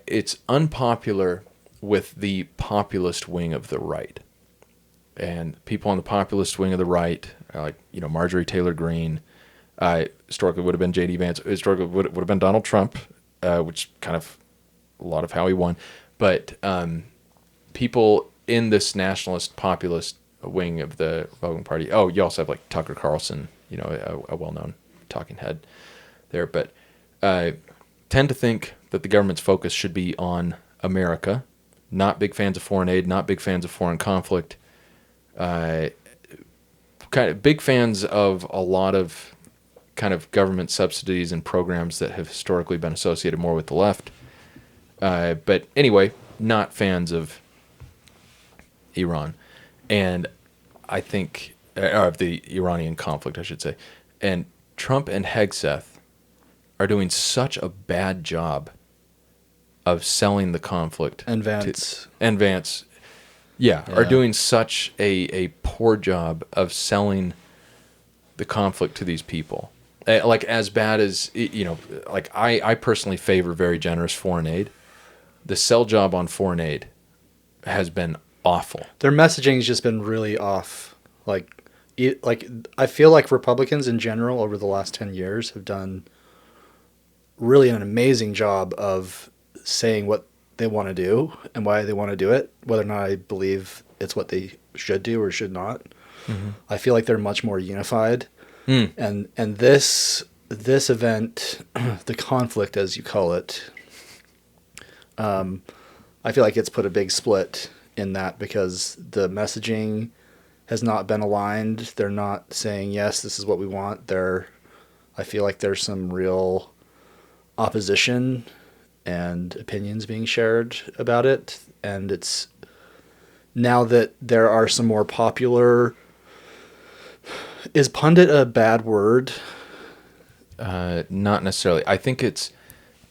It's unpopular with the populist wing of the right, and people on the populist wing of the right, Marjorie Taylor Greene, historically would have been J.D. Vance, historically would have been Donald Trump, which kind of a lot of how he won, but people in this nationalist populist wing of the Republican Party. Oh, you also have Tucker Carlson, a well-known talking head there, but tend to think that the government's focus should be on America. Not big fans of foreign aid, not big fans of foreign conflict. Kind of big fans of a lot of kind of government subsidies and programs that have historically been associated more with the left. But anyway, not fans of Iran. And I think or of the Iranian conflict, I should say. And Trump and Hegseth are doing such a bad job of selling the conflict. And Vance. And Vance, are doing such a poor job of selling the conflict to these people. Like, as bad as, like, I personally favor very generous foreign aid. The sell job on foreign aid has been awful. Their messaging has just been really off. Like I feel like Republicans in general over the last 10 years have done really an amazing job of saying what they want to do and why they want to do it, whether or not I believe it's what they should do or should not. Mm-hmm. I feel like they're much more unified. And this event, the conflict as you call it, I feel like it's put a big split in that because the messaging has not been aligned. They're not saying, yes, this is what we want. I feel like there's some real opposition and opinions being shared about it. And it's now that there are some more popular... Is pundit a bad word? Not necessarily. I think it's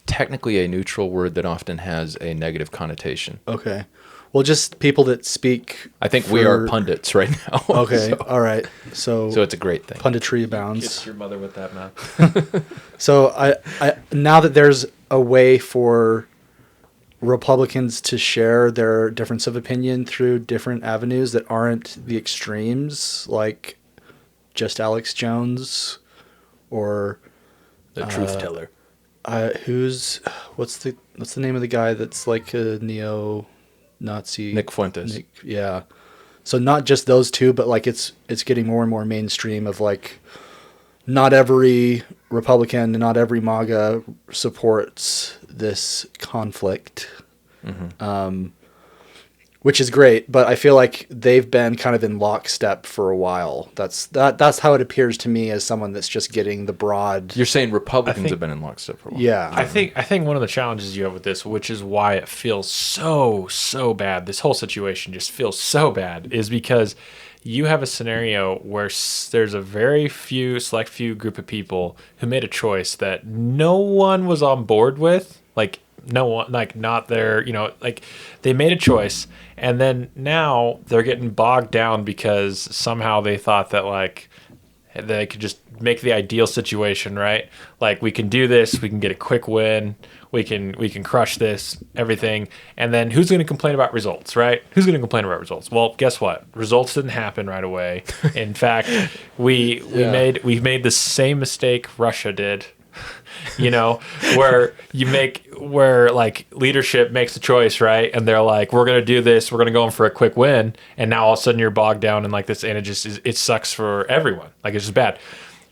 technically a neutral word that often has a negative connotation. Okay. Well, just people that speak... I think we are pundits right now. Okay, all right. So it's a great thing. Punditry abounds. Kiss your mother with that, man. So I now that there's a way for Republicans to share their difference of opinion through different avenues that aren't the extremes, like just Alex Jones or... The truth teller. What's the name of the guy that's like a neo-Nazi? Nick Fuentes. Yeah. So not just those two, but like it's getting more and more mainstream of like not every Republican and not every MAGA supports this conflict, which is great. But I feel like they've been kind of in lockstep for a while. That's how it appears to me as someone that's just getting the broad. You're saying Republicans have been in lockstep for a while. Yeah. I think one of the challenges you have with this, which is why it feels so bad, this whole situation just feels so bad, is because you have a scenario where there's a very select few group of people who made a choice that no one was on board with, like no one, like not their, like they made a choice, and then now they're getting bogged down because somehow they thought that like they could just make the ideal situation, right? Like, we can do this, we can get a quick win, we can crush this, everything. And then who's going to complain about results, right? Who's going to complain about results? Well, guess what? Results didn't happen right away. In fact, we made the same mistake Russia did. Where like leadership makes a choice, right? And they're like, we're going to do this, we're going to go in for a quick win. And now all of a sudden you're bogged down in like this, and it sucks for everyone. Like, it's just bad.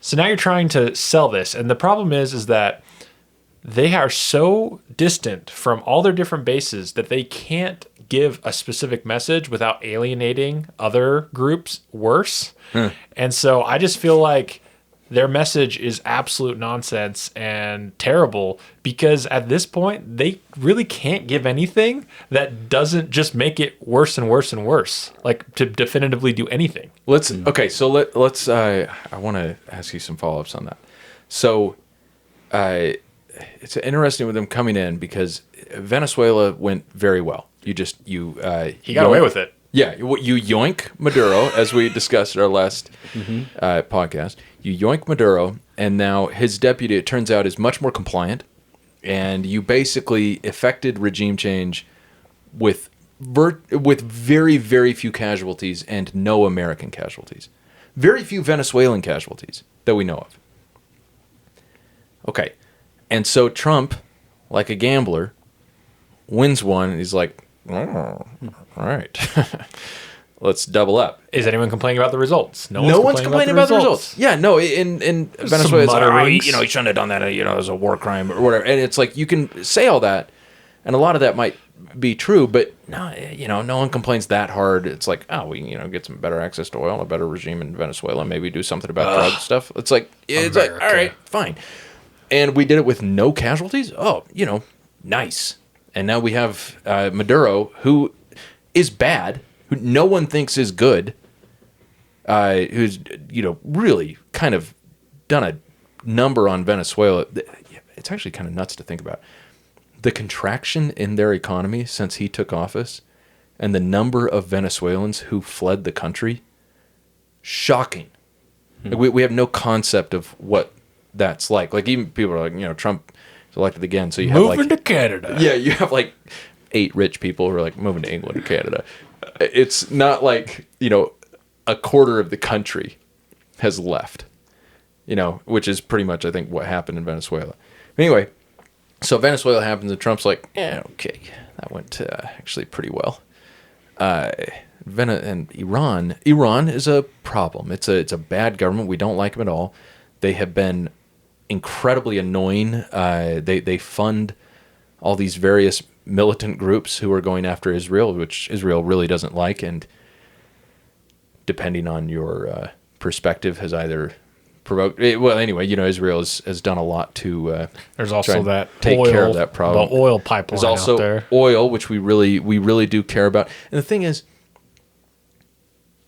So now you're trying to sell this. And the problem is that they are so distant from all their different bases that they can't give a specific message without alienating other groups worse. And so I just feel like their message is absolute nonsense and terrible, because at this point they really can't give anything that doesn't just make it worse and worse and worse, like to definitively do anything. Let's I want to ask you some follow-ups on that. So it's interesting with them coming in because Venezuela went very well. He got away with it. Yeah, you yoink Maduro, as we discussed in our last podcast. You yoink Maduro, and now his deputy, it turns out, is much more compliant, and you basically effected regime change with very, very few casualties and no American casualties. Very few Venezuelan casualties that we know of. Okay, and so Trump, like a gambler, wins one, and he's like, all right, let's double up. Is anyone complaining about the results? No one's complaining about the results. Yeah, no, in Venezuela, it's like, he shouldn't have done that, it was a war crime or whatever. And it's like, you can say all that, and a lot of that might be true, but no one complains that hard. It's like, we get some better access to oil, a better regime in Venezuela, maybe do something about drug stuff. It's like, all right, fine. And we did it with no casualties? Oh, nice. And now we have Maduro, who is bad, who no one thinks is good, who's really kind of done a number on Venezuela. It's actually kind of nuts to think about the contraction in their economy since he took office, and the number of Venezuelans who fled the country. Shocking. Like, we have no concept of what that's like. Like, even people are like, Trump is elected again, so you have moving to Canada. Yeah, you have like 8 rich people who are like moving to England or Canada. It's not like, a quarter of the country has left, which is pretty much, I think, what happened in Venezuela. Anyway, so Venezuela happens and Trump's like, okay, that went actually pretty well. And Iran is a problem. It's a bad government. We don't like them at all. They have been incredibly annoying. They fund all these various militant groups who are going after Israel, which Israel really doesn't like, and depending on your perspective, has either provoked. Well, anyway, Israel has done a lot to. There's also that take care of that problem. The oil pipeline. There's also out there. oil, which we really do care about. And the thing is,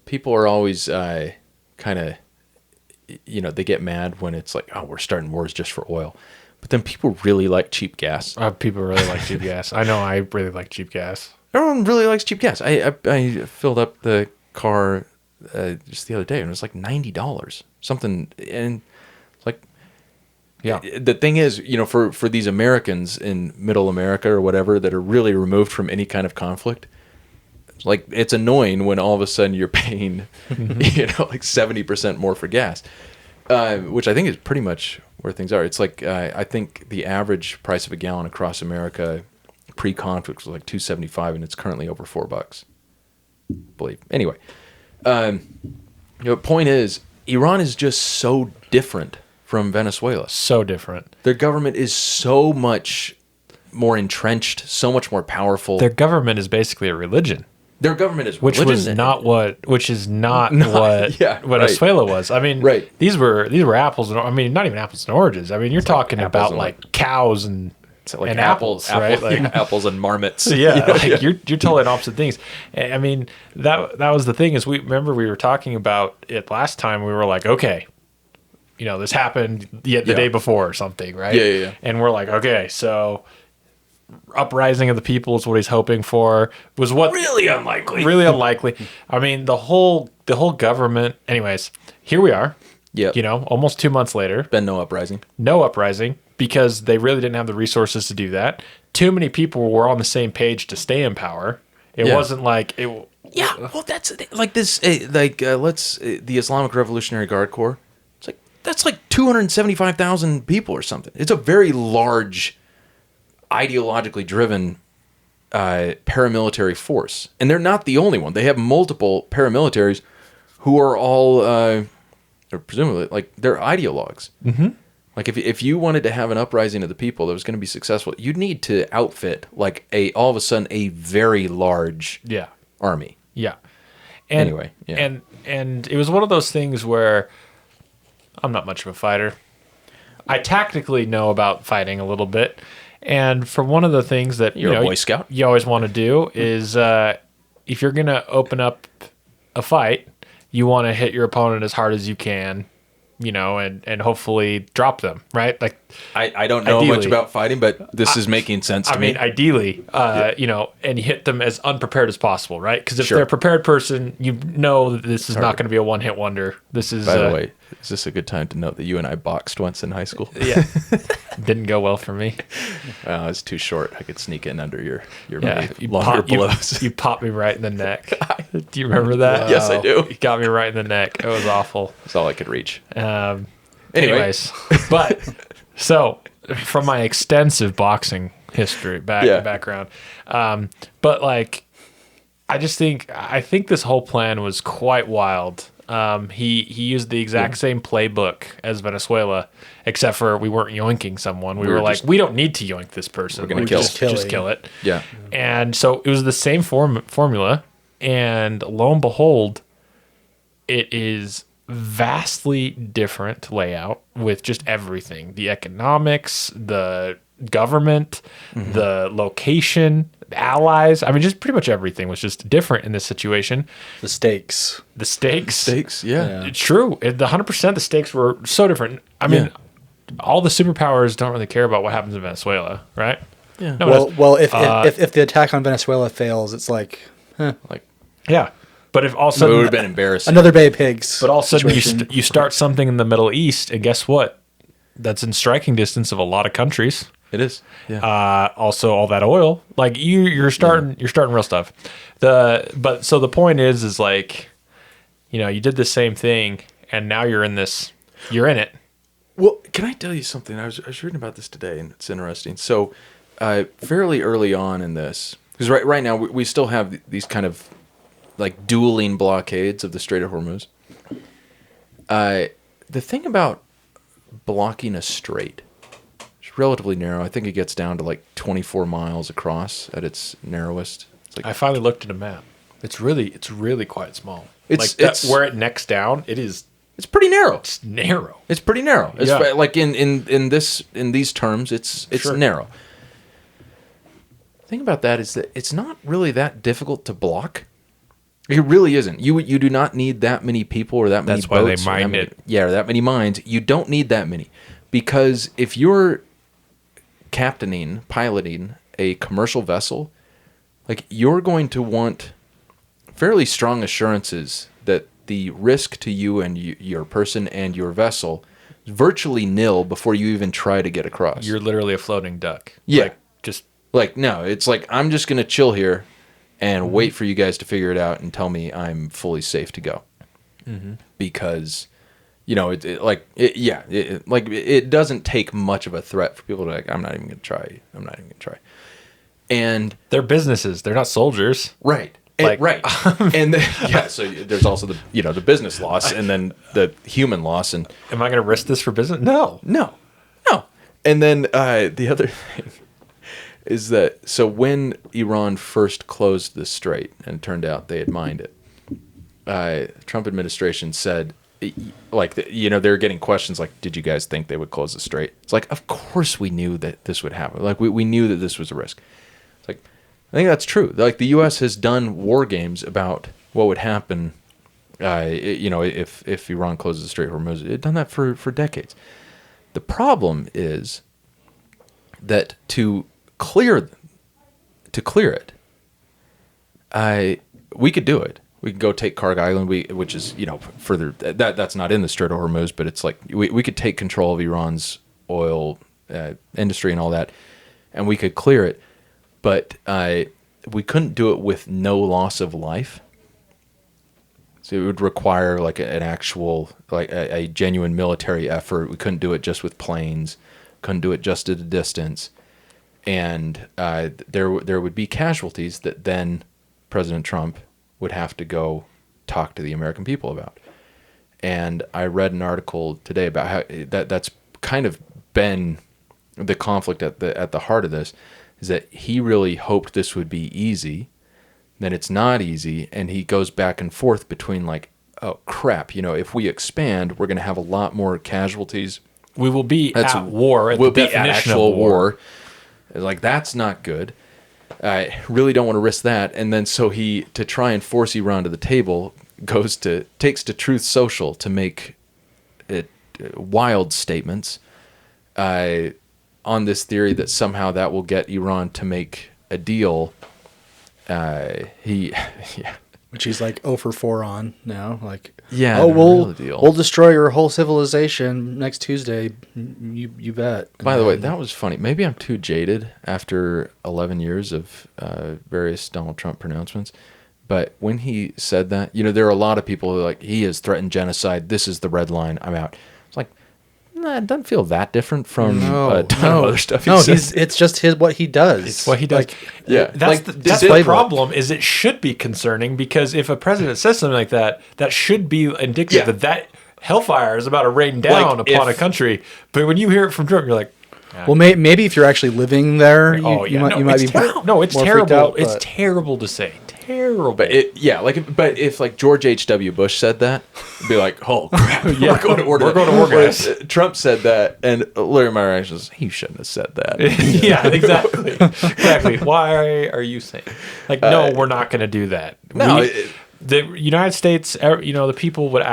people are always kind of, they get mad when it's like, oh, we're starting wars just for oil. But then people really like cheap gas. People really like cheap gas. I know I really like cheap gas. Everyone really likes cheap gas. I filled up the car just the other day, and it was like $90 something. And like, yeah, the thing is, for these Americans in Middle America or whatever that are really removed from any kind of conflict, like, it's annoying when all of a sudden you're paying, like 70% more for gas, which I think is pretty much where things are. It's like, I think the average price of a gallon across America pre-conflict was like $2.75, and it's currently over $4, I believe. Anyway, point is, Iran is just so different from Venezuela. So different. Their government is so much more entrenched, so much more powerful. Their government is basically a religion. Their government is which religion. was not what Venezuela was. I mean, right. These were apples and not even apples and oranges. I mean, you're talking about like cows and apples, right? Like apples and marmots. Yeah, you're totally opposite things. I mean, that was the thing is we were talking about it last time. We were like, okay, this happened the day before or something, right? Yeah. And we're like, okay, so uprising of the people is what he's hoping for. Was what really unlikely. Really unlikely. I mean, the whole government. Anyways, here we are. Yeah. Almost 2 months later. Been no uprising. No uprising because they really didn't have the resources to do that. Too many people were on the same page to stay in power. It wasn't like it. Yeah. Well, that's like this. The Islamic Revolutionary Guard Corps. It's like that's like 275,000 people or something. It's a very large, ideologically driven paramilitary force, and they're not the only one. They have multiple paramilitaries who are all or presumably like they're ideologues. Mm-hmm. Like if you wanted to have an uprising of the people that was going to be successful, you'd need to outfit like all of a sudden a very large army. Yeah. Anyway, and it was one of those things where I'm not much of a fighter. I tactically know about fighting a little bit. And for one of the things that you're a Boy Scout, you always want to do is if you're going to open up a fight, you want to hit your opponent as hard as you can, and hopefully drop them, right? Like I don't know much about fighting, but this is making sense to me. I mean, ideally, and you hit them as unprepared as possible, right? Because if they're a prepared person, that this is not going to be a one-hit wonder. This is. By the way, is this a good time to note that you and I boxed once in high school? Yeah, didn't go well for me. I was too short. I could sneak in under your longer blows. You popped me right in the neck. Do you remember that? Wow. Yes, I do. You got me right in the neck. It was awful. That's all I could reach. Anyways, but so from my extensive boxing history background, but like I think this whole plan was quite wild. He used the exact same playbook as Venezuela, except for we weren't yoinking someone. We were like, we don't need to yoink this person. We're going to just kill it. Yeah. And so it was the same formula, and lo and behold, it is vastly different layout with just everything. The economics, the government, the location, the allies. I mean, just pretty much everything was just different in this situation. The stakes. Yeah. It's true. The 100%, the stakes were so different. I mean, all the superpowers don't really care about what happens in Venezuela, right? Yeah. No, Well, if the attack on Venezuela fails, it's like, yeah. But if all of a So it sudden would have been embarrassing. another Bay of Pigs. But all of a sudden situation. you start something in the Middle East, and guess what? That's in striking distance of a lot of countries. It is. Yeah. Also, all that oil, like you're starting real stuff. So the point is like, you did the same thing, and now you're in it. Well, can I tell you something? I was reading about this today, and it's interesting. So, fairly early on in this, because right now we still have these kind of like dueling blockades of the Strait of Hormuz. The thing about blocking a strait, it's relatively narrow. I think it gets down to like 24 miles across at its narrowest. It's like I finally looked at a map. It's really quite small. It's where it necks down. It's pretty narrow. It's narrow. It's pretty narrow. It's Yeah. like in these terms, it's Sure. narrow. The thing about that is that it's not really that difficult to block. It really isn't. You do not need that many people or that many That's why they boats. or mined that many- it. Yeah, or that many mines. You don't need that many. Because if you're piloting a commercial vessel, like you're going to want fairly strong assurances that the risk to you and your person and your vessel is virtually nil before you even try to get across. You're literally a floating duck. Yeah. No, it's like I'm just going to chill here and wait for you guys to figure it out and tell me I'm fully safe to go. Because, it doesn't take much of a threat for people to like, I'm not even going to try. And they're businesses. They're not soldiers. right. Like- And so there's also the business loss and then the human loss. And Am I going to risk this for business? No. no. And then the other thing is that, so when Iran first closed the strait and it turned out they had mined it, the Trump administration said, they're getting questions like, did you guys think they would close the strait? It's like, of course we knew that this would happen. Like, we knew that this was a risk. It's like, I think that's true. Like, the U.S. has done war games about what would happen, if Iran closes the Strait of Hormuz. It's done that for decades. The problem is that to clear it, we could do it. We could go take Karg Island, which is further. That's not in the Strait of Hormuz, but it's like we could take control of Iran's oil industry and all that, and we could clear it. But we couldn't do it with no loss of life. So it would require like an actual, like a genuine military effort. We couldn't do it just with planes. Couldn't do it just at a distance. And there would be casualties that then President Trump would have to go talk to the American people about. And I read an article today about how that's kind of been the conflict at the heart of this, is that he really hoped this would be easy. Then it's not easy, and he goes back and forth between like, oh crap, if we expand, we're going to have a lot more casualties. We will be at war. We'll be at actual war. Like, that's not good. I really don't want to risk that. And then so he, to try and force Iran to the table, takes to Truth Social to make it wild statements on this theory that somehow that will get Iran to make a deal. Which he's like 0 for 4 on now. Like, we'll destroy your whole civilization next Tuesday. You bet. By the way, that was funny. Maybe I'm too jaded after 11 years of various Donald Trump pronouncements. But when he said that, there are a lot of people who are like, he has threatened genocide. This is the red line. I'm out. It's like, nah, it doesn't feel that different from a ton of other stuff. It's just what he does. It's what he does. That's the problem. Is it should be concerning, because if a president says something like that, that should be indicative that hellfire is about to rain down upon a country. But when you hear it from Trump, you're like, well, maybe if you're actually living there, you might be no, it's more terrible. freaked out, It's terrible to say. terrible. But but if like George H.W. Bush said that, it'd be like, oh crap, we're going to order. We're going to war, guys. Trump said that, and Larry Meyer says he shouldn't have said that. Yeah, exactly. Why are you saying? Like, no, we're not going to do that. No. The United States, the people would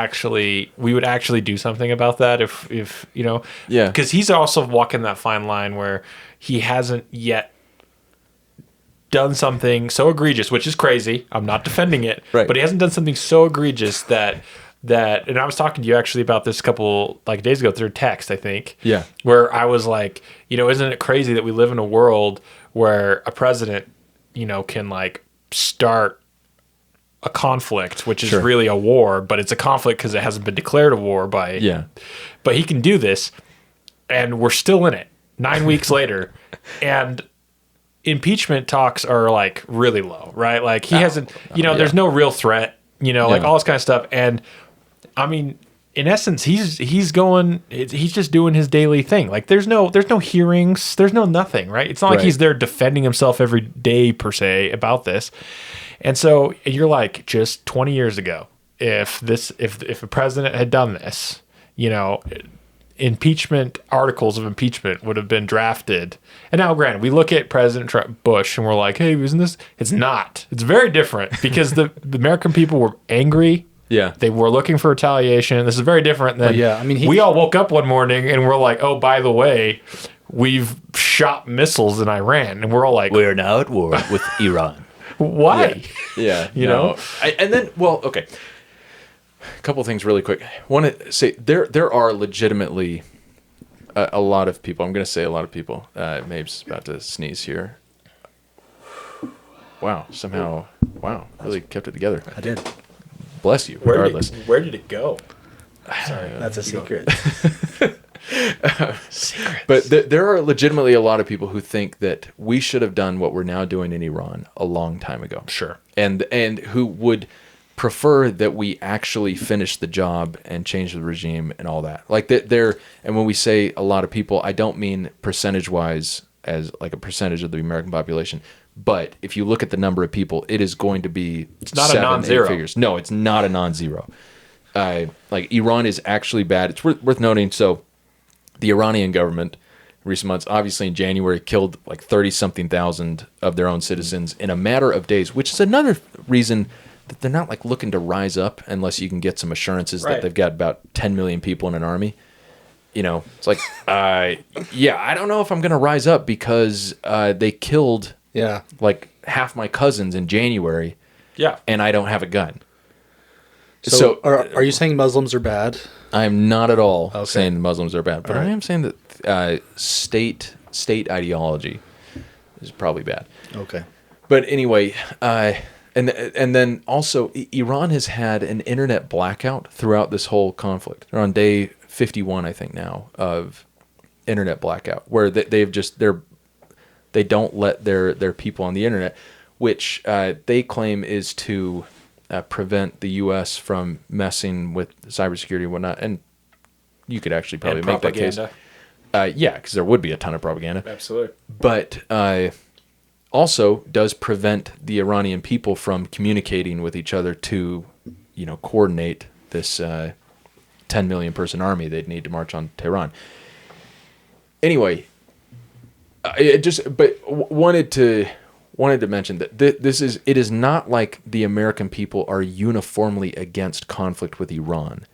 we would actually do something about that if Yeah. because he's also walking that fine line where he hasn't yet done something so egregious, which is crazy. I'm not defending it, right. But he hasn't done something so egregious that, and I was talking to you actually about this a couple days ago through text, I think. Yeah. Where I was like, isn't it crazy that we live in a world where a president, can like start a conflict, which is really a war, but it's a conflict because it hasn't been declared a war by. Yeah. But he can do this, and we're still in it 9 weeks later, and impeachment talks are like really low, right? Like he hasn't, there's no real threat, like all this kind of stuff. And I mean, in essence, he's just doing his daily thing. Like there's no hearings, there's no nothing, right? It's not like he's there defending himself every day per se about this. And so you're like, just 20 years ago, if a president had done this, impeachment articles of impeachment would have been drafted. And now, granted, we look at President Bush and we're like, hey, isn't this? It's not. It's very different because the American people were angry. Yeah. They were looking for retaliation. This is very different than, we all woke up one morning and we're like, oh, by the way, we've shot missiles in Iran. And we're all like, we're now at war with Iran. Why? Yeah. And then, okay. A couple things really quick. I want to say there are legitimately a lot of people. I'm going to say a lot of people. Mabes about to sneeze here. Wow. Somehow, really kept it together. I did. Bless you, regardless. Where did it go? Sorry, that's a secret. Secrets. But there are legitimately a lot of people who think that we should have done what we're now doing in Iran a long time ago. Sure. And who would prefer that we actually finish the job and change the regime and all that. Like and when we say a lot of people, I don't mean percentage-wise as like a percentage of the American population. But if you look at the number of people, it is going to be it's not a non-zero. 8 figures. No, it's not a non-zero. Like Iran is actually bad. It's worth noting. So the Iranian government in recent months, obviously in January, killed like 30-something thousand of their own citizens in a matter of days, which is another reason that they're not like looking to rise up unless you can get some assurances that they've got about 10 million people in an army. It's like, I don't know if I'm going to rise up because they killed like half my cousins in January. Yeah. And I don't have a gun. So are you saying Muslims are bad? I'm not at all saying Muslims are bad, but I am saying that state ideology is probably bad. Okay. But anyway, and then also Iran has had an internet blackout throughout this whole conflict. They're on day 51, I think now, of internet blackout, where they don't let their people on the internet, which they claim is to prevent the U.S. from messing with cybersecurity and whatnot. And you could actually probably make that case. Because there would be a ton of propaganda. Absolutely. But also does prevent the Iranian people from communicating with each other to, coordinate this 10 million person army they'd need to march on Tehran. Anyway, wanted to mention that it is not like the American people are uniformly against conflict with Iran.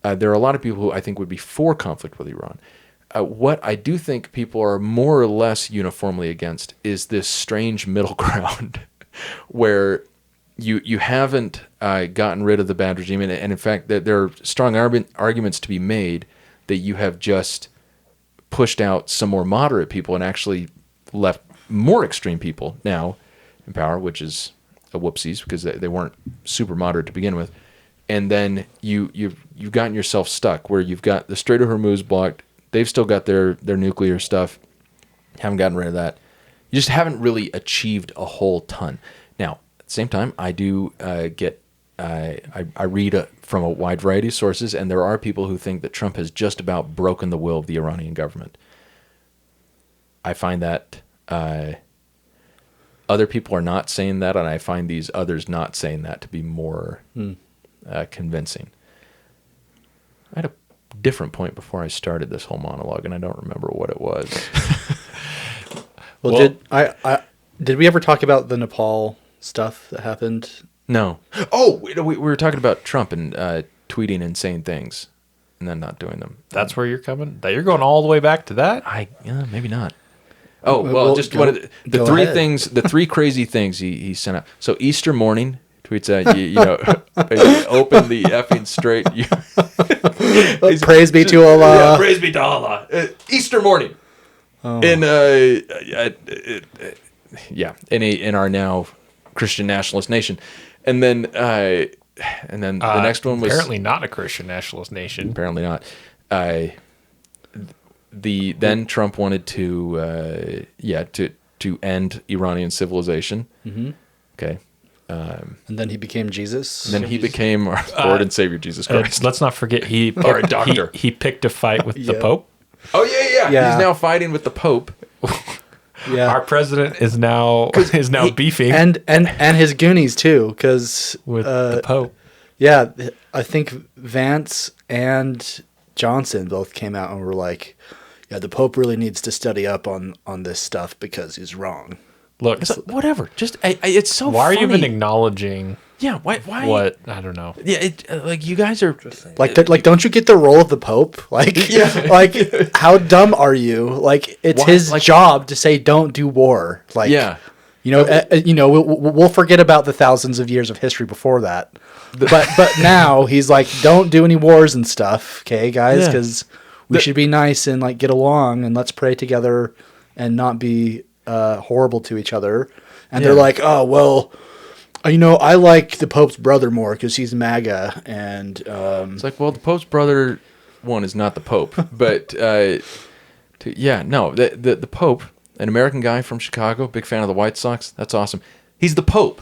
There are a lot of people who I think would be for conflict with Iran. What I do think people are more or less uniformly against is this strange middle ground where you haven't gotten rid of the bad regime, and in fact there are strong arguments to be made that you have just pushed out some more moderate people and actually left more extreme people now in power, which is a whoopsies because they weren't super moderate to begin with. And then you've gotten yourself stuck where you've got the Strait of Hormuz blocked. They've still got their nuclear stuff. Haven't gotten rid of that. You just haven't really achieved a whole ton. Now, at the same time, I do I read from a wide variety of sources, and there are people who think that Trump has just about broken the will of the Iranian government. I find that a other people are not saying that, and I find these others not saying that to be more convincing. I had a different point before I started this whole monologue, and I don't remember what it was. Well, did we ever talk about the Nepal stuff that happened? No. Oh, we were talking about Trump and tweeting and saying things, and then not doing them. That's where you're coming? That you're going all the way back to that? Maybe not. Oh, well, just the three ahead. things, the three crazy things he sent out. So Easter morning, tweets out, open the effing straight. Praise be to Allah. Yeah, praise be to Allah. Easter morning. In in our now Christian nationalist nation, and then the next one was apparently not a Christian nationalist nation. Apparently not. Then Trump wanted to end Iranian civilization. Mm-hmm. Okay. And then he became Jesus. And then he became our Lord and Savior Jesus Christ. Let's not forget he picked a fight with the Pope. Oh yeah. He's now fighting with the Pope. Yeah. Our president is now beefing and his Goonies too, because with the Pope. Yeah, I think Vance and Johnson both came out and were like, "Yeah, the Pope really needs to study up on this stuff because he's wrong." Look, it's like, whatever. Just it's so. Why funny. are you even acknowledging? Yeah. Why? What? I don't know. Yeah. You guys are like don't you get the role of the Pope? Like, like how dumb are you? Like, it's his job to say don't do war. Like, we'll forget about the thousands of years of history before that. But now he's like, don't do any wars and stuff, okay, guys? Because we should be nice and like get along and let's pray together and not be horrible to each other. And they're like, oh well. I like the Pope's brother more because he's MAGA, and it's like, well, the Pope's brother one is not the Pope, but the Pope, an American guy from Chicago, big fan of the White Sox. That's awesome. He's the Pope.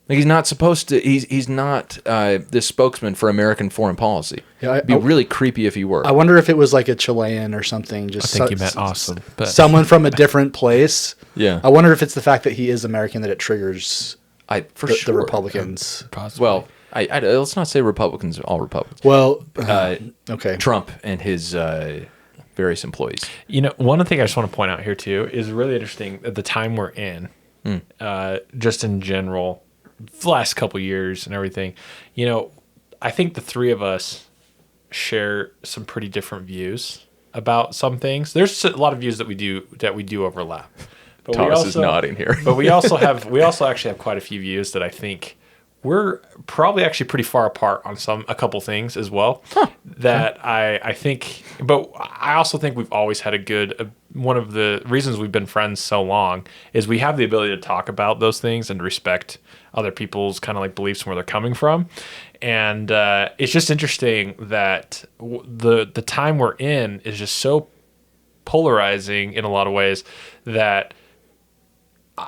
Like, he's not supposed to. He's not this spokesman for American foreign policy. Yeah, it'd be really creepy if he were. I wonder if it was like a Chilean or something. Just I think you meant awesome, but someone from a different place. Yeah, I wonder if it's the fact that he is American that it triggers. The Republicans. Possibly. Well, let's not say Republicans, all Republicans. Well, okay. Trump and his various employees. One thing I just want to point out here, too, is really interesting at the time we're in, just in general, the last couple years and everything. I think the three of us share some pretty different views about some things. There's a lot of views that we do overlap. But Thomas is nodding here. But we also actually have quite a few views that I think we're probably actually pretty far apart on a couple things as well. That I think, but I also think we've always had a good. One of the reasons we've been friends so long is we have the ability to talk about those things and respect other people's kind of like beliefs and where they're coming from. And it's just interesting that the time we're in is just so polarizing in a lot of ways that.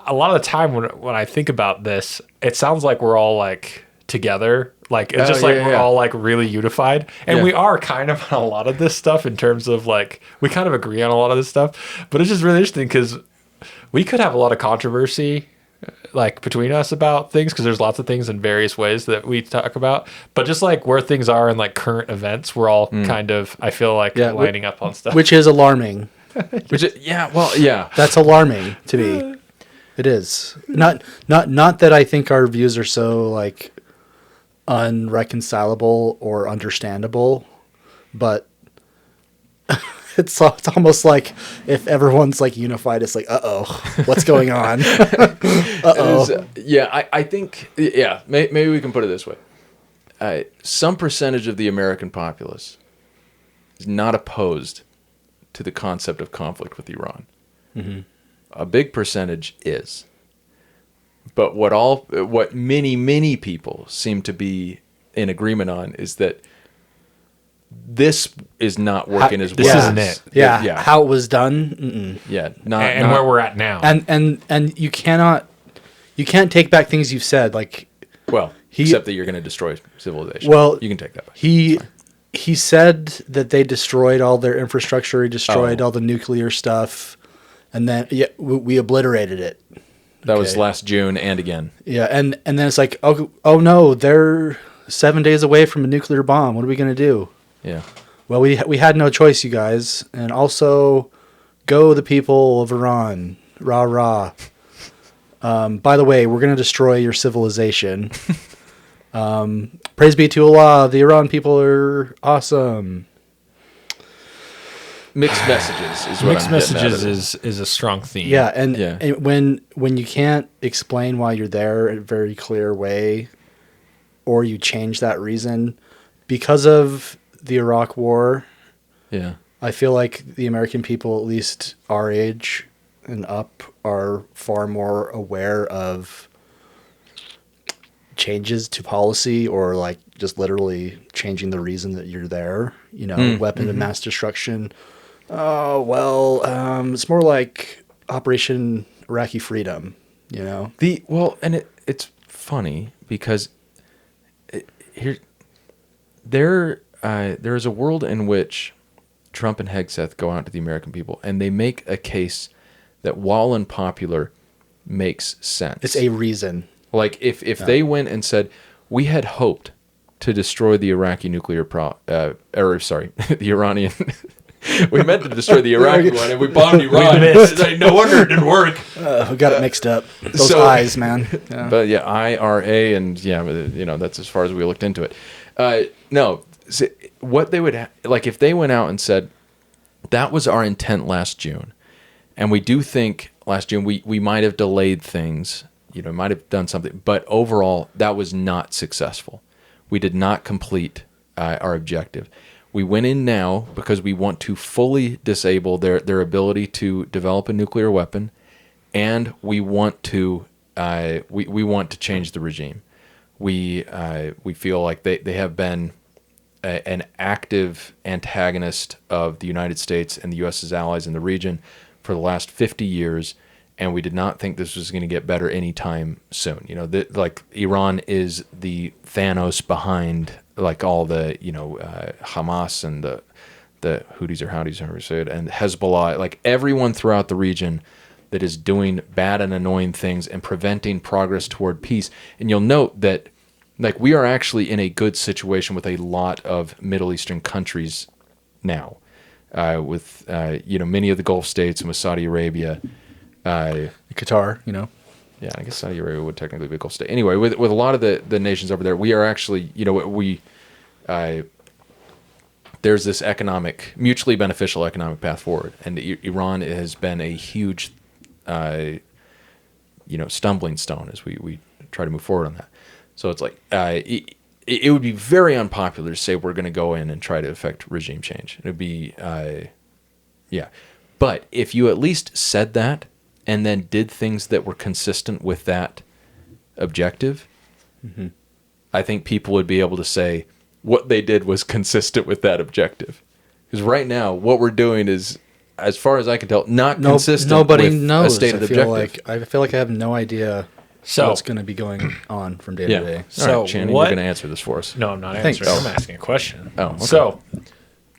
A lot of the time when I think about this, it sounds like we're all like together. Like it's just we're all like really unified. And we are kind of on a lot of this stuff in terms of like, we kind of agree on a lot of this stuff, but it's just really interesting because we could have a lot of controversy like between us about things because there's lots of things in various ways that we talk about. But just like where things are in like current events, we're all kind of, I feel like lining up on stuff. Which is alarming. That's alarming to me. It is not that I think our views are so like unreconcilable or understandable, but it's almost like if everyone's like unified, it's like, what's going on? I think maybe we can put it this way: some percentage of the American populace is not opposed to the concept of conflict with Iran. Mm-hmm. A big percentage is. But what many people seem to be in agreement on is that this is not working as well. This isn't it. Yeah. How it was done. Mm-mm. Yeah. And where we're at now. And you can't take back things you've said. Like, except that you're going to destroy civilization. Well, you can take that back. He said that they destroyed all their infrastructure. He destroyed all the nuclear stuff. And then we obliterated it. That was Okay. last June and again. Yeah, and then it's like, oh no, they're 7 days away from a nuclear bomb. What are we gonna do? Yeah. Well, we had no choice, you guys, and also, go the people of Iran, rah rah. By the way, we're gonna destroy your civilization. Praise be to Allah, the Iran people are awesome. Mixed messages is what Mixed I'm getting messages at. is a strong theme. Yeah, and, Yeah. and when you can't explain why you're there in a very clear way, or you change that reason because of the Iraq War, Yeah. I feel like the American people, at least our age and up, are far more aware of changes to policy, or like just literally changing the reason that you're there. You know, weapons of mass destruction. Oh well, it's more like Operation Iraqi Freedom. You know, It's funny because there is a world in which Trump and Hegseth go out to the American people and they make a case that, while unpopular, makes sense. it's a reason. Like if they went and said, we had hoped to destroy the Iraqi nuclear the Iranian. We meant to destroy the Iraqi one, and we bombed Iran. No wonder it didn't work. We got it mixed up. Those So- eyes, man. Yeah. But yeah, IRA, and that's as far as we looked into it. No, so what they would like if they went out and said, that was our intent last June, and we do think last June we might have delayed things, might have done something, but overall that was not successful. We did not complete our objective. We went in now because we want to fully disable their ability to develop a nuclear weapon, and we want to we want to change the regime. We feel like they have been an active antagonist of the United States and the U.S.'s allies in the region for the last 50 years, and we did not think this was going to get better anytime soon. Like Iran is the Thanos behind like all the Hamas and the Houthis or Houthis, however you say it, and Hezbollah, like everyone throughout the region that is doing bad and annoying things and preventing progress toward peace. And you'll note that like we are actually in a good situation with a lot of Middle Eastern countries now, with many of the Gulf states and with Saudi Arabia. Qatar, Yeah, I guess Saudi Arabia would technically be a Gulf state. Anyway, with a lot of the nations over there, we are actually, there's this mutually beneficial economic path forward, and Iran has been a huge, stumbling stone as we try to move forward on that. So it's like it would be very unpopular to say we're going to go in and try to effect regime change. It would be, but if you at least said that, and then did things that were consistent with that objective, I think people would be able to say what they did was consistent with that objective. Because right now, what we're doing is, as far as I can tell, not consistent nobody with knows. a stated objective. I feel like I have no idea what's going to be going on from day to day. All So right, Channing, what- you're going to answer this for us. No, I'm not Thanks. answering. I'm asking a question. Oh, okay. So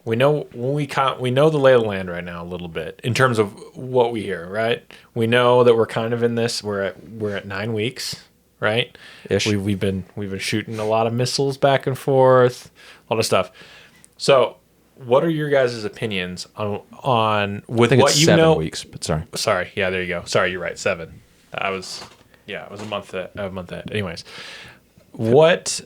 we know we know the lay of the land right now a little bit in terms of what we hear, right? We know that we're kind of in this. We're at 9 weeks, right? Ish. We've been shooting a lot of missiles back and forth, a lot of stuff. So, what are your guys' opinions on with I think what it's you 7 know? weeks, but sorry. Sorry, yeah, there you go. Sorry, you're right. 7. It was a month ahead. Anyways, what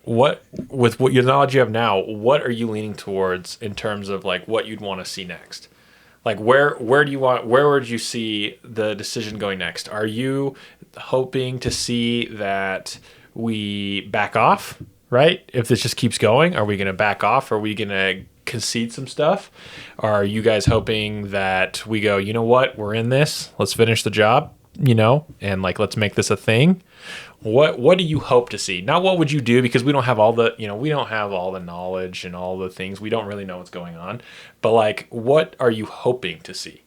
with what your knowledge you have now, what are you leaning towards in terms of like what you'd want to see next? Like where would you see the decision going next? Are you hoping to see that we back off, right? If this just keeps going, are we going to back off? Are we going to concede some stuff? Are you guys hoping that we go, you know what, we're in this, let's finish the job, and like let's make this a thing? What do you hope to see? Not what would you do, because we don't have all the knowledge and all the things. We don't really know what's going on. But like, what are you hoping to see?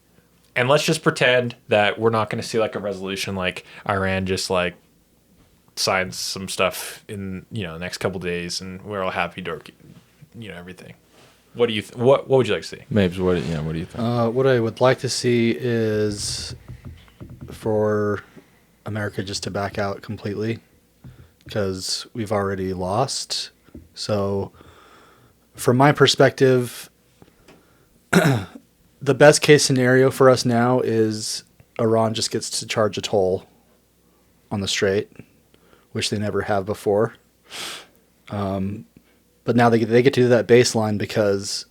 And let's just pretend that we're not going to see like a resolution, like Iran just like signs some stuff in the next couple days, and we're all happy to everything. What do you what would you like to see? Mabes, what do you think? What I would like to see is for America just to back out completely, because we've already lost. So, from my perspective, the best case scenario for us now is Iran just gets to charge a toll on the Strait, which they never have before. But now they get to do that baseline because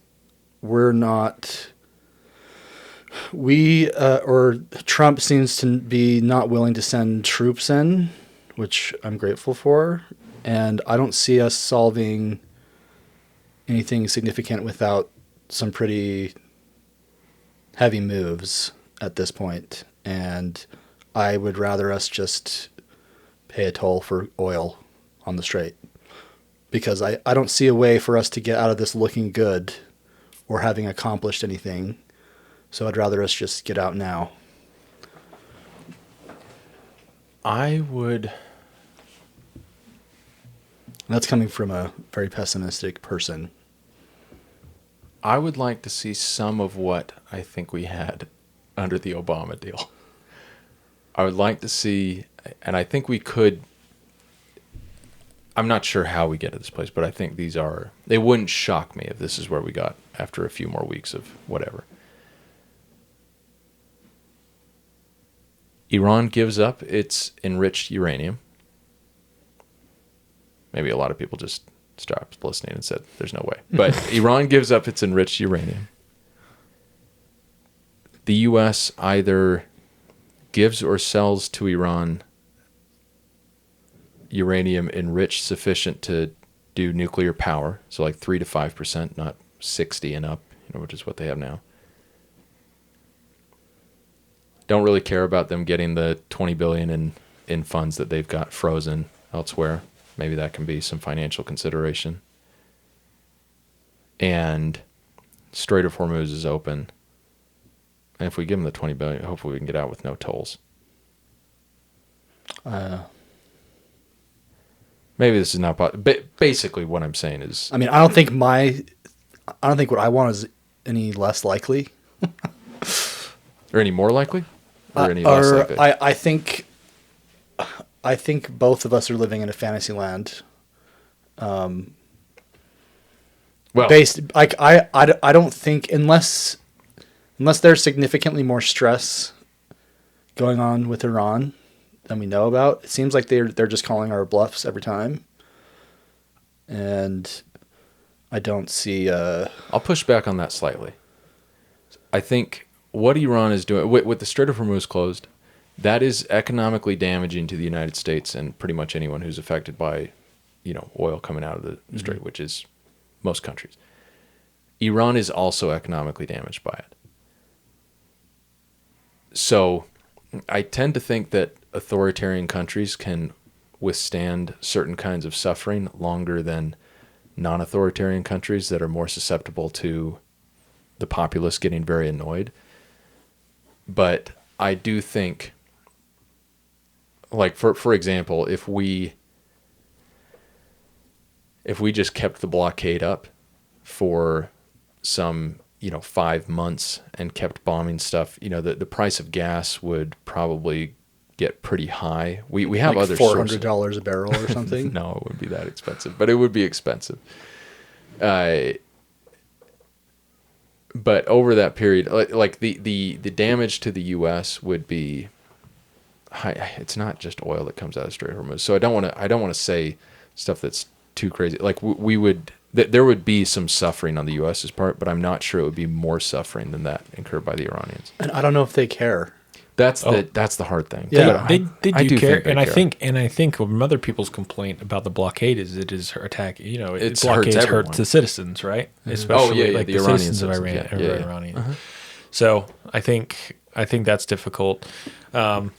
or Trump seems to be not willing to send troops in, which I'm grateful for. And I don't see us solving anything significant without some pretty heavy moves at this point. And I would rather us just pay a toll for oil on the Strait, because I don't see a way for us to get out of this looking good or having accomplished anything. So I'd rather us just get out now. I would. And that's coming from a very pessimistic person. I would like to see some of what I think we had under the Obama deal. I would like to see, and I think we could. I'm not sure how we get to this place, but I think they wouldn't shock me if this is where we got after a few more weeks of whatever. Iran gives up its enriched uranium. Maybe a lot of people just stopped listening and said, there's no way. But Iran gives up its enriched uranium. The U.S. either gives or sells to Iran uranium enriched sufficient to do nuclear power, so like 3 to 5%, not 60 and up, which is what they have now. Don't really care about them getting the $20 billion in funds that they've got frozen elsewhere. Maybe that can be some financial consideration. And Strait of Hormuz is open. And if we give them the $20 billion, hopefully we can get out with no tolls. Maybe this is not basically what I'm saying is. I mean, I don't think what I want is any less likely. Or any more likely? Or any less likely? I think both of us are living in a fantasy land. Well, I don't think unless there's significantly more stress going on with Iran than we know about. It seems like they're just calling our bluffs every time. And I don't see... I'll push back on that slightly. I think what Iran is doing... With the Strait of Hormuz closed, that is economically damaging to the United States and pretty much anyone who's affected by, oil coming out of the strait, which is most countries. Iran is also economically damaged by it. So I tend to think that authoritarian countries can withstand certain kinds of suffering longer than non-authoritarian countries that are more susceptible to the populace getting very annoyed. But I do think, like for example, if we just kept the blockade up for some 5 months and kept bombing stuff, the price of gas would probably get pretty high. We have like other $400 a barrel or something. No, it wouldn't be that expensive, but it would be expensive. But over that period, like the damage to the U.S. would be high. It's not just oil that comes out of Strait of Hormuz. So I don't want to say stuff that's too crazy. Like there would be some suffering on the U.S.'s part, but I'm not sure it would be more suffering than that incurred by the Iranians. And I don't know if they care. That's the hard thing. Yeah, they do care, and care. I think from other people's complaint about the blockade is it is attack. It blockades hurts hurt the citizens, right? Mm-hmm. Especially like the citizens of Iran. Iranian. Uh-huh. So I think that's difficult. I'm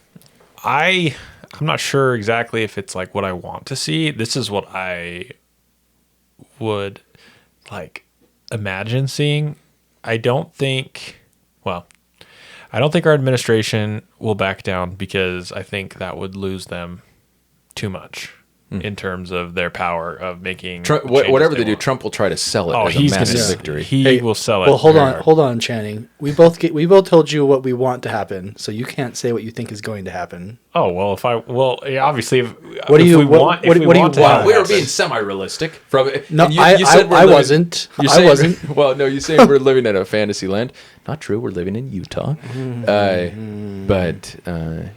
not sure exactly if it's like what I want to see. This is what I would like imagine seeing. I don't think our administration will back down because I think that would lose them too much. in terms of their power of making whatever they do. want. Trump will try to sell it Oh, as a he's massive gonna victory. He will sell it. Well, hold on, Channing. We both told you what we want to happen, so you can't say what you think is going to happen. Oh well, obviously, What do you want? We were being semi-realistic. No, and I wasn't. I wasn't. Well, no, you say we're living in a fantasy land. Not true. We're living in Utah.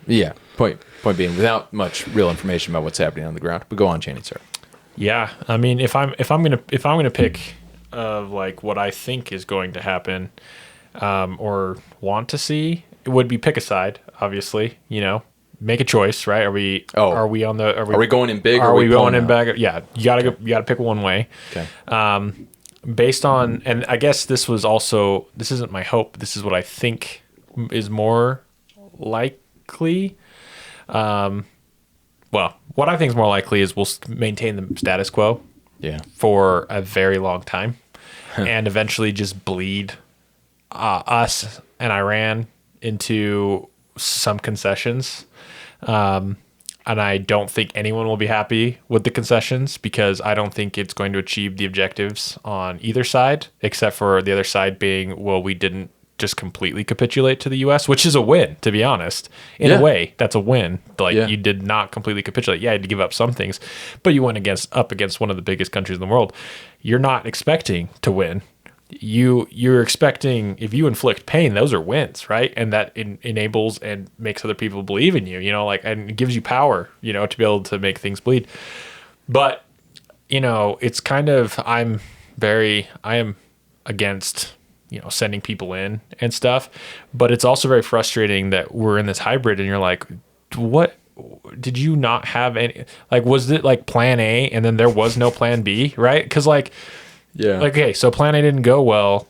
Yeah. Point being, without much real information about what's happening on the ground. But go on, Channing, sir. Yeah, I mean, if I'm gonna pick like what I think is going to happen, or want to see, it would be pick a side. Obviously, make a choice, right? Are we going in big? Are or we going in out? big? Yeah, you gotta pick one way. Okay. Based on, and I guess this isn't my hope. This is what I think is more likely. Well, what I think is more likely is we'll maintain the status quo for a very long time and eventually just bleed us and Iran into some concessions. And I don't think anyone will be happy with the concessions because I don't think it's going to achieve the objectives on either side, except for the other side being, well, we didn't just completely capitulate to the U.S., which is a win, to be honest. In a way, that's a win. You did not completely capitulate. Yeah, you had to give up some things, but you went up against one of the biggest countries in the world. You're not expecting to win. You're expecting, if you inflict pain, those are wins, right? And that enables and makes other people believe in you, and it gives you power, to be able to make things bleed. But, it's kind of, I am against, sending people in and stuff, but it's also very frustrating that we're in this hybrid and you're like, what did you not have any, was it like plan A and then there was no plan B, right? Because okay, so plan A didn't go well.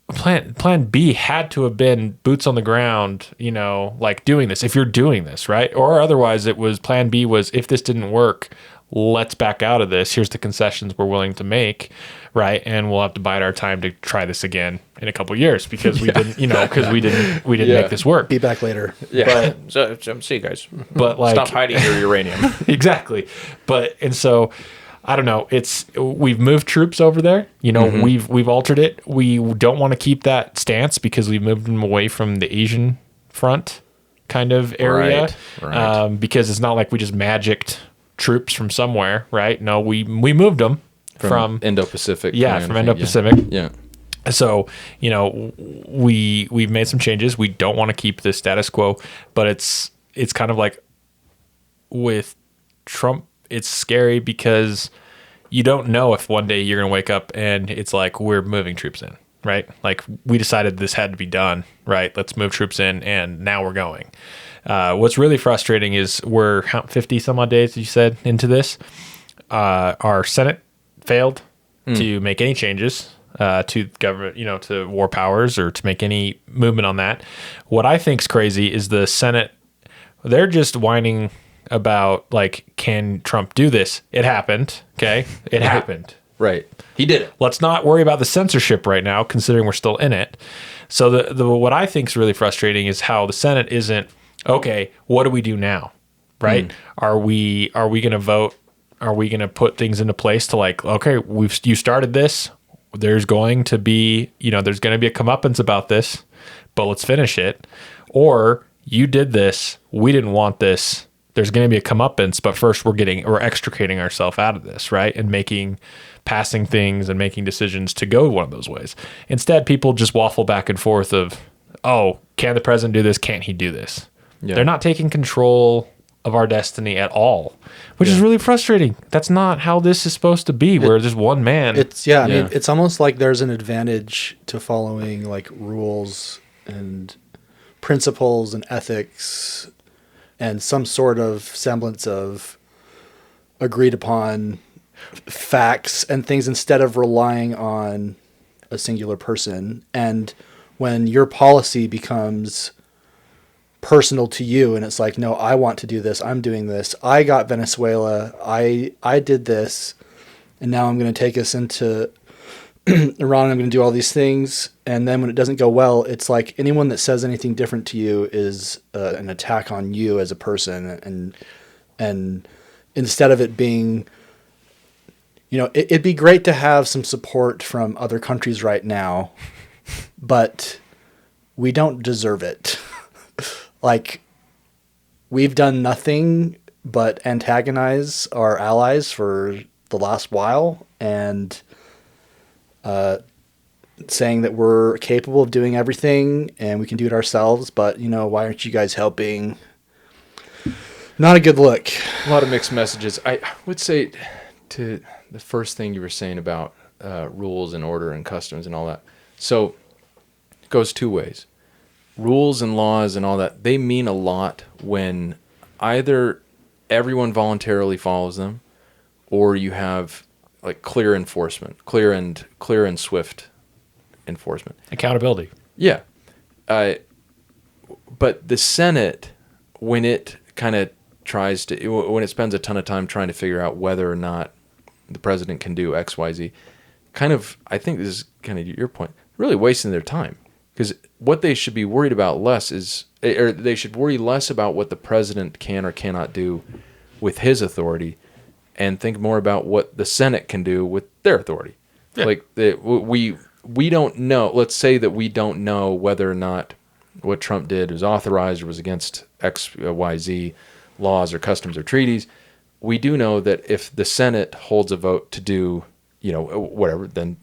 Plan B had to have been boots on the ground, doing this, if you're doing this, right? Or otherwise it was plan B was, if this didn't work, let's back out of this. Here's the concessions we're willing to make, right? And we'll have to bide our time to try this again in a couple of years because we didn't, because we didn't make this work. Be back later. Yeah. But, so see you guys. But stop hiding your uranium. Exactly. And so I don't know. We've moved troops over there. We've altered it. We don't want to keep that stance because we've moved them away from the Asian front kind of area. Right. Because it's not like we just magicked troops from somewhere, right? No, we moved them from Indo-Pacific. Yeah, from Indo-Pacific. Yeah. So, we've made some changes. We don't want to keep the status quo, but it's kind of like with Trump, it's scary because you don't know if one day you're going to wake up and it's like, we're moving troops in, right? Like we decided this had to be done, right? Let's move troops in and now we're going. What's really frustrating is we're 50 some odd days, you said, into this. Our Senate failed to make any changes to government, to war powers or to make any movement on that. What I think's crazy is the Senate, they're just whining about can Trump do this? It happened. Okay. It happened. Right. He did it. Let's not worry about the censorship right now, considering we're still in it. So the what I think is really frustrating is how the Senate isn't, okay, what do we do now? Right? Are we going to vote? Are we going to put things into place to okay, you started this. There's going to be, there's going to be a comeuppance about this, but let's finish it. Or you did this. We didn't want this. There's going to be a comeuppance, but first we're extricating ourselves out of this, right? And passing things and making decisions to go one of those ways. Instead, people just waffle back and forth of, oh, can the president do this? Can't he do this? Yeah. They're not taking control of our destiny at all, which is really frustrating. That's not how this is supposed to be, where there's one man. I mean, it's almost like there's an advantage to following rules and principles and ethics and some sort of semblance of agreed upon facts and things instead of relying on a singular person. And when your policy becomes personal to you and it's like, no, I want to do this. I'm doing this. I got Venezuela. I did this. And now I'm going to take us into Iran. I'm going to do all these things. And then when it doesn't go well, it's like anyone that says anything different to you is an attack on you as a person. And instead of it being, it'd be great to have some support from other countries right now, but we don't deserve it. Like, we've done nothing but antagonize our allies for the last while, and saying that we're capable of doing everything and we can do it ourselves, but why aren't you guys helping? Not a good look. A lot of mixed messages. I would say to the first thing you were saying about rules and order and customs and all that. So it goes two ways. Rules and laws and all that, they mean a lot when either everyone voluntarily follows them, or you have like clear enforcement, clear and swift enforcement. Accountability. Yeah. But the Senate, when it kind of when it spends a ton of time trying to figure out whether or not the president can do X, Y, Z, I think this is kind of your point, really wasting their time. Because what they should be worried about they should worry less about what the president can or cannot do with his authority, and think more about what the Senate can do with their authority. Yeah. Like we don't know. Let's say that we don't know whether or not what Trump did was authorized or was against X, Y, Z laws or customs or treaties. We do know that if the Senate holds a vote to do, whatever, then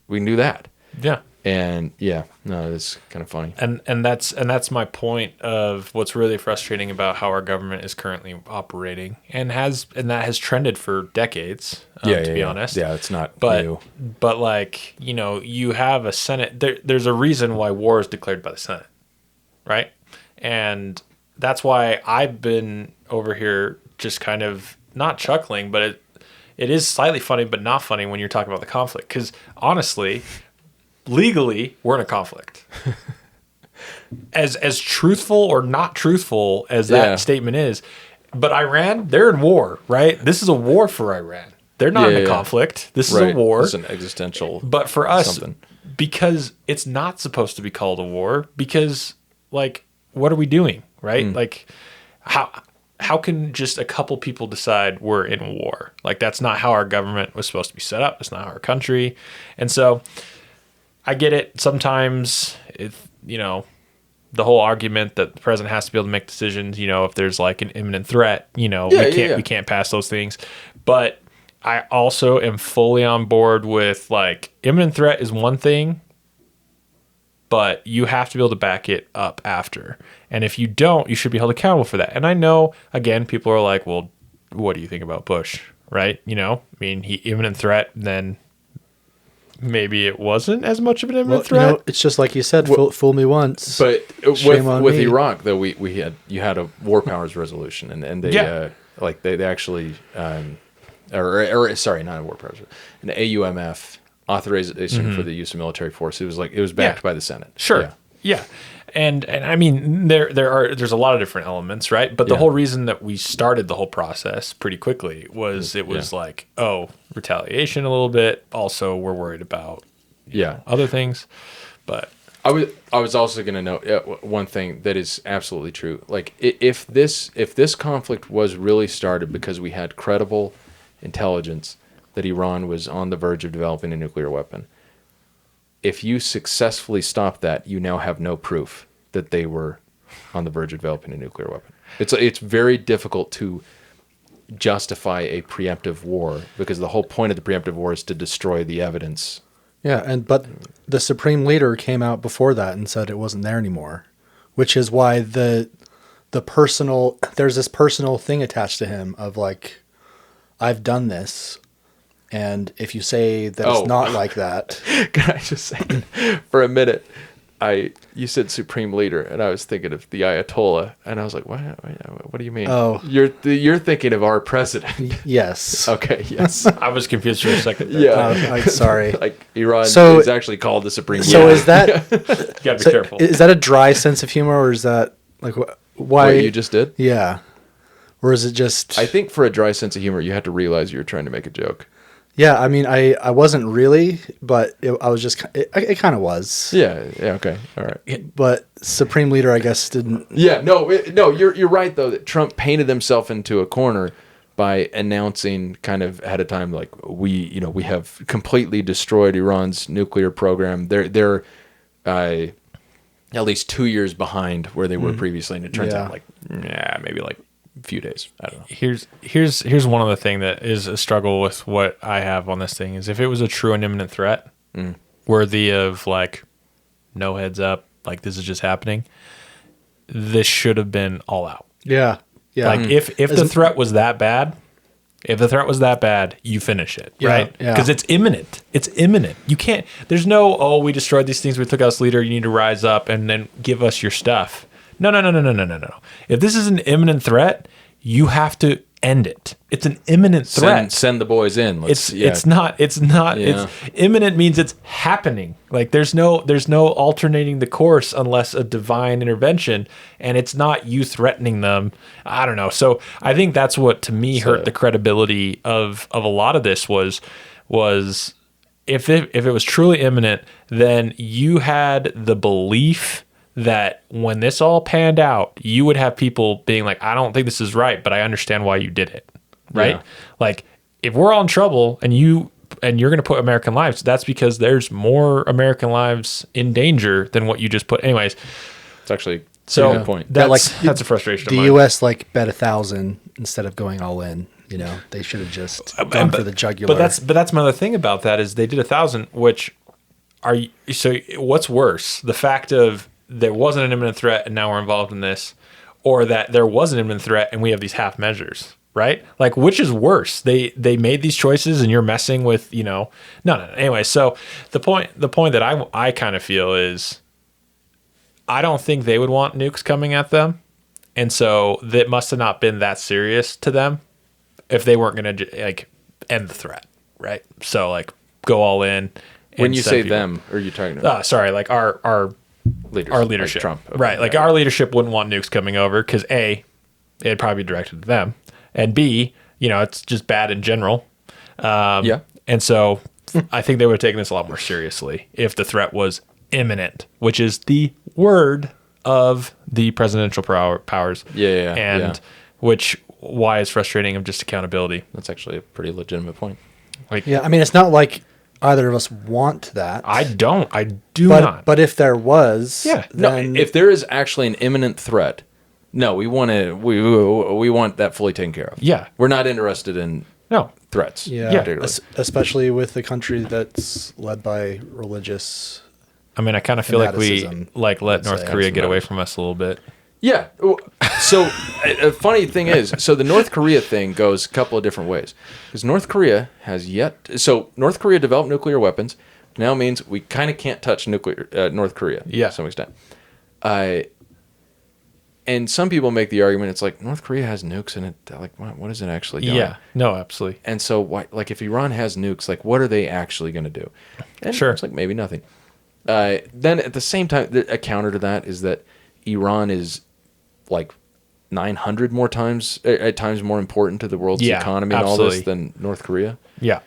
we can do that. Yeah. And it's kind of funny. And that's my point of what's really frustrating about how our government is currently operating, and that has trended for decades. To be honest. Yeah, it's not new. But like, you have a Senate. There's a reason why war is declared by the Senate, right? And that's why I've been over here just kind of not chuckling, but it is slightly funny, but not funny when you're talking about the conflict. Because honestly, legally, we're in a conflict. As truthful or not truthful as that statement is, but Iran, they're in war, right? This is a war for Iran. They're not in a conflict. This is a war. It's an existential. But for us, something. Because it's not supposed to be called a war, because like, what are we doing, right? Like, how can just a couple people decide we're in war? Like, that's not how our government was supposed to be set up. It's not our country. And so I get it. Sometimes the whole argument that the president has to be able to make decisions, if there's like an imminent threat, we can't pass those things. But I also am fully on board with like imminent threat is one thing, but you have to be able to back it up after. And if you don't, you should be held accountable for that. And I know, again, people are like, well, what do you think about Bush? Right? Imminent threat, then maybe it wasn't as much of an imminent threat. It's just like you said, fool me once. But with Iraq, though, you had a war powers resolution, and they they actually sorry, not a war powers, an AUMF authorization for the use of military force. It was backed by the Senate. Sure. Yeah. And I mean, there's a lot of different elements, right? But the whole reason that we started the whole process pretty quickly was like, retaliation a little bit. Also, we're worried about other things. But I was also going to note one thing that is absolutely true. Like, if this conflict was really started because we had credible intelligence that Iran was on the verge of developing a nuclear weapon, if you successfully stop that, you now have no proof that they were on the verge of developing a nuclear weapon. It's very difficult to justify a preemptive war, because the whole point of the preemptive war is to destroy the evidence. Yeah, but the supreme leader came out before that and said it wasn't there anymore, which is why there's this personal thing attached to him of like, I've done this. And if you say that it's not like that... Can I just say, for a minute, you said supreme leader, and I was thinking of the Ayatollah, and I was like, what do you mean? Oh. You're thinking of our president. Yes. Okay, yes. I was confused for a second. Yeah. Sorry. Like, Iran is actually called the supreme leader. So is that... You gotta be careful. Is that a dry sense of humor, or is that... like why... What you just did? Yeah. Or is it just... I think for a dry sense of humor, you had to realize you were trying to make a joke. Yeah, I mean, I wasn't really, but I was just, it kind of was. Yeah, okay, all right. But Supreme Leader, I guess, didn't. Yeah, no, you're right, though, that Trump painted himself into a corner by announcing kind of ahead of time, like we have completely destroyed Iran's nuclear program. They're at least 2 years behind where they were previously, and it turns out maybe like a few days. I don't know. Here's one other thing that is a struggle with what I have on this thing is if it was a true and imminent threat, worthy of like no heads up, like this is just happening, this should have been all out. Yeah. Yeah. Like if the threat was that bad, you finish it, right? Yeah. Because it's imminent. It's imminent. You can't. There's no. We destroyed these things. We took out this leader. You need to rise up and then give us your stuff. No. If this is an imminent threat, you have to end it. It's an imminent threat. Send the boys in. It's not. It's imminent means it's happening. Like there's no alternating the course unless a divine intervention, and it's not you threatening them. I don't know. So I think that's what to me hurt the credibility of a lot of this was if it was truly imminent, then you had the belief that when this all panned out, you would have people being like, I don't think this is right, but I understand why you did it. Right? Yeah. Like if we're all in trouble and you're going to put American lives, that's because there's more American lives in danger than what you just put. Anyways, it's actually a good point. That's a frustration. The U.S. like bet 1,000 instead of going all in. You know, they should have just gone for the jugular. But that's my other thing about that is they did 1,000, which so what's worse? The fact of there wasn't an imminent threat and now we're involved in this, or that there was an imminent threat and we have these half measures, right? Like, which is worse? They made these choices and you're messing with, no. Anyway, so the point that I kind of feel is I don't think they would want nukes coming at them. And so that must have not been that serious to them if they weren't going to like end the threat, right? So like go all in. When you say them, are you talking about? Sorry, like our leaders, our leadership, like Trump, okay. Right? Like our leadership wouldn't want nukes coming over because A, it'd probably be directed to them, and B, it's just bad in general. And so I think they would have taken this a lot more seriously if the threat was imminent, which is the word of the presidential powers. And why it's frustrating of just accountability. That's actually a pretty legitimate point. I mean, it's not like either of us want that. I do not. But if there was, then if there is actually an imminent threat, no, we want that fully taken care of. Yeah, we're not interested in threats. Especially with a country that's led by religious. I mean, I kind of feel like we let North Korea get away from us a little bit. Yeah. So a funny thing is, the North Korea thing goes a couple of different ways. Because North Korea North Korea developed nuclear weapons. Now means we kind of can't touch North Korea to some extent. And some people make the argument, it's like, North Korea has nukes in it. Like, what is it actually doing? Yeah, no, absolutely. And so, like, if Iran has nukes, like, what are they actually going to do? And sure. It's like, maybe nothing. Then at the same time, a counter to that is that Iran is like 900 more times more important to the world's economy and all this than North Korea. Yeah.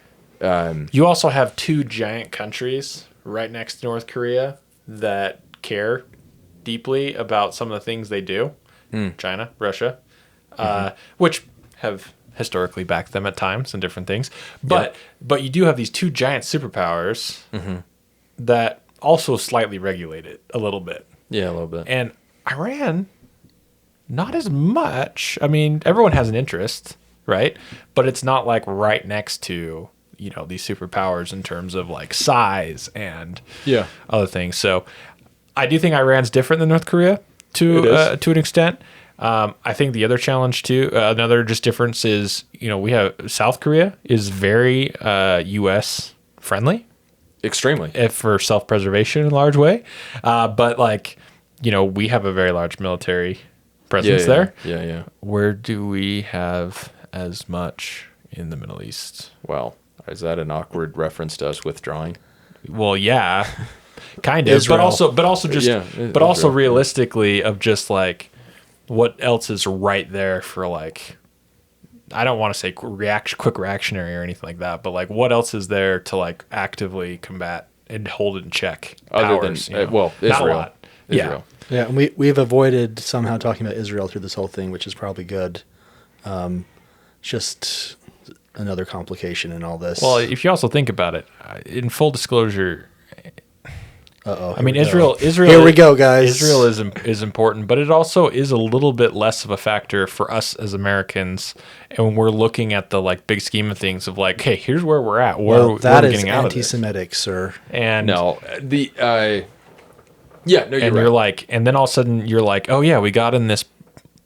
You also have two giant countries right next to North Korea that care deeply about some of the things they do. China, Russia, which have historically backed them at times and different things. But you do have these two giant superpowers that also slightly regulate it a little bit. Yeah, a little bit. And Iran, not as much. I mean, everyone has an interest, right? But it's not like right next to, these superpowers in terms of like size and other things. So I do think Iran's different than North Korea to an extent. I think the other challenge too, another just difference is, we have South Korea is very U.S. friendly. Extremely. For self-preservation in a large way. But like, we have a very large military presence there. Yeah. Where do we have as much in the Middle East? Well, is that an awkward reference to us withdrawing? Well, yeah, kind of. Israel. But also realistically of just like what else is right there for like, I don't want to say quick reactionary or anything like that, but like what else is there to like actively combat and hold it in check? Other powers, than Israel. Not a lot. Israel. Yeah, and we've avoided somehow talking about Israel through this whole thing, which is probably good. just another complication in all this. Well, if you also think about it, in full disclosure, Uh-oh, I mean, here we go. Israel. Here we go, guys. Israel is important, but it also is a little bit less of a factor for us as Americans. And when we're looking at the like big scheme of things, of like, hey, here's where we're at. Where that we're is getting out of this. anti-Semitic, sir. And No, you're you're right. like, and then all of a sudden you're like, oh yeah, we got in this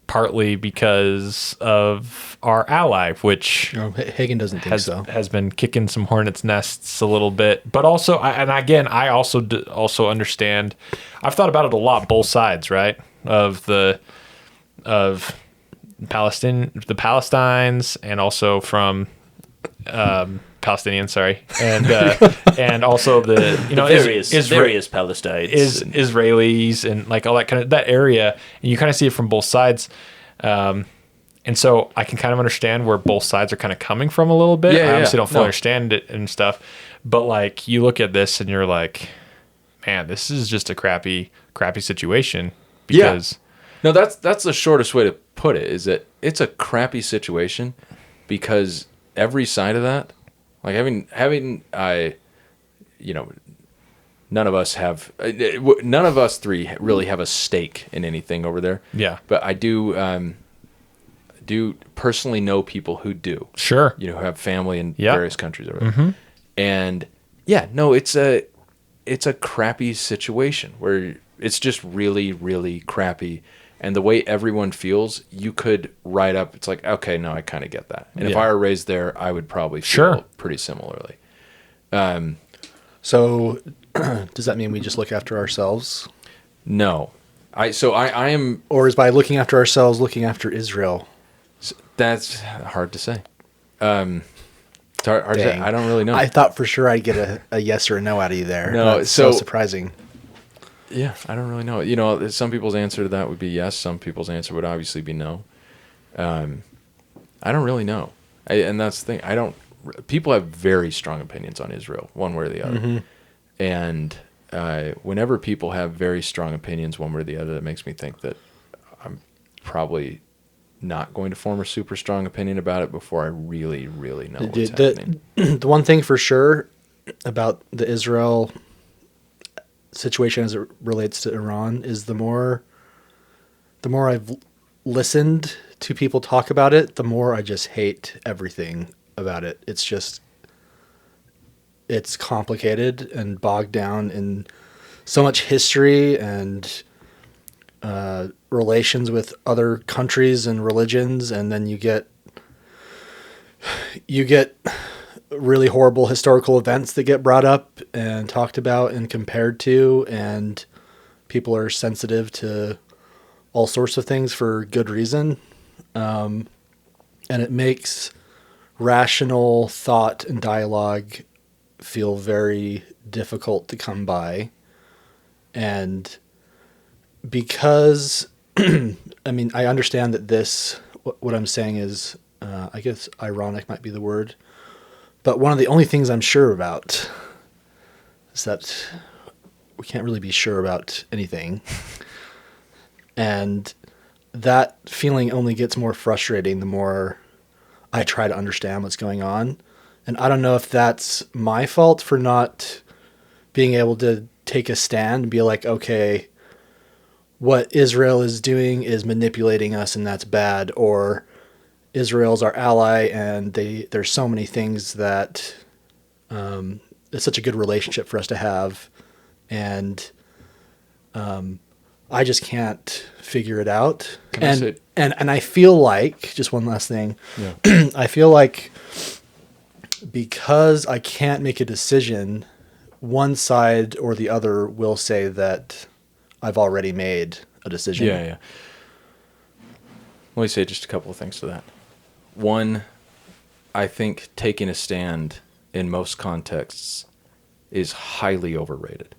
partly because of our ally, which No, Hagen doesn't think so. has been kicking some hornets' nests a little bit. But also, I also understand. I've thought about it a lot, both sides, right? Of Palestines, and also from Palestinians, sorry, and also the various Palestinians, Israelis, and like all that kind of that area, and you kind of see it from both sides. And so I can kind of understand where both sides are kind of coming from a little bit. Yeah, I obviously don't fully No. understand it and stuff, but like you look at this and you're like, man, this is just a crappy situation because No, that's the shortest way to put it, is that it's a crappy situation because every side of that, like having none of us three really have a stake in anything over there. Yeah. But I do personally know people who do. Sure. Who have family in Yep. various countries over there. And yeah, no, it's a crappy situation where it's just really, really crappy. And the way everyone feels, you could write up, it's like, okay, no, I kind of get that. And if Yeah. I were raised there, I would probably feel Sure. pretty similarly. So does that mean we just look after ourselves? No. I am, Or is by looking after ourselves looking after Israel? that's hard to say. It's hard to say. Dang. I don't really know. I thought for sure I'd get a yes or a no out of you there. No, That's so so- surprising. Yeah, I don't really know. Some people's answer to that would be yes. Some people's answer would obviously be no. I don't really know. And that's the thing. People have very strong opinions on Israel, one way or the other. And whenever people have very strong opinions, one way or the other, that makes me think that I'm probably not going to form a super strong opinion about it before I really, really know what's happening. The one thing for sure about the Israel situation as it relates to Iran is the more I've listened to people talk about it, the more I just hate everything about it. It's complicated and bogged down in so much history and relations with other countries and religions, and then you get really horrible historical events that get brought up and talked about and compared to, and people are sensitive to all sorts of things for good reason. And it makes rational thought and dialogue feel very difficult to come by. And because, I mean, I understand that what I'm saying is, I guess ironic might be the word, but one of the only things I'm sure about is that we can't really be sure about anything. And that feeling only gets more frustrating the more I try to understand what's going on. And I don't know if that's my fault for not being able to take a stand and be like, okay, what Israel is doing is manipulating us and that's bad, or Israel's our ally and there's so many things that it's such a good relationship for us to have, and I just can't figure it out. And I feel like, just one last thing, I feel like because I can't make a decision, one side or the other will say that I've already made a decision. Yeah. Let me say just a couple of things to that. One, I think taking a stand in most contexts is highly overrated,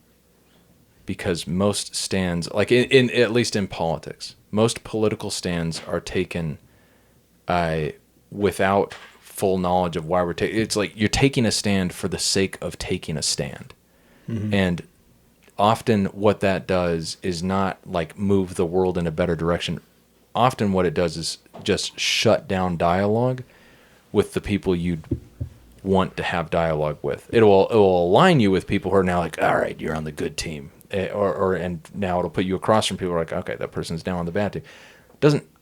because most stands, like in at least in politics, most political stands are taken without full knowledge of why we're taking. It's like you're taking a stand for the sake of taking a stand. And often what that does is not like move the world in a better direction. Often what it does is just shut down dialogue with the people you'd want to have dialogue with. It will align you with people who are now like, all right, you're on the good team, and now it'll put you across from people who are like, okay, that person's now on the bad team.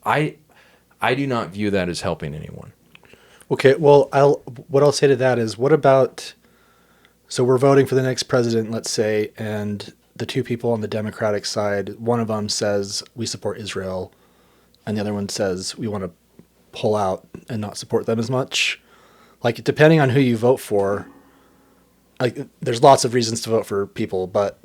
I do not view that as helping anyone. Okay, well, what I'll say to that is, what about, so we're voting for the next president, let's say, and the two people on the Democratic side, one of them says we support Israel, and the other one says we want to pull out and not support them as much. Like, depending on who you vote for, like, there's lots of reasons to vote for people, but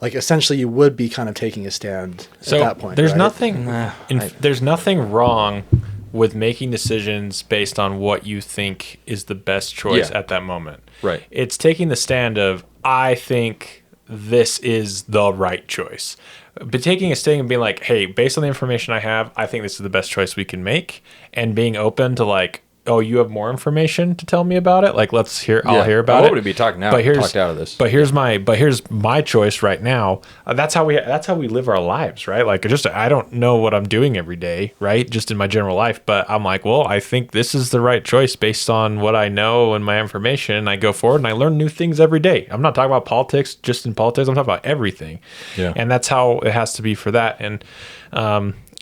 like, essentially, you would be kind of taking a stand at that point. There's right? there's nothing wrong with making decisions based on what you think is the best choice at that moment. Right. It's taking the stand of, I think this is the right choice. But taking a stand and being like, hey, based on the information I have, I think this is the best choice we can make. And being open to like, oh, you have more information to tell me about it? Like, let's hear. I'll hear about it. I would be talked out of this. But here's my choice right now. That's how we live our lives, right? Like, I don't know what I'm doing every day, right? Just in my general life, but I'm like, well, I think this is the right choice based on what I know and my information. And I go forward and I learn new things every day. I'm not talking about politics, just in politics. I'm talking about everything. Yeah. And that's how it has to be for that. And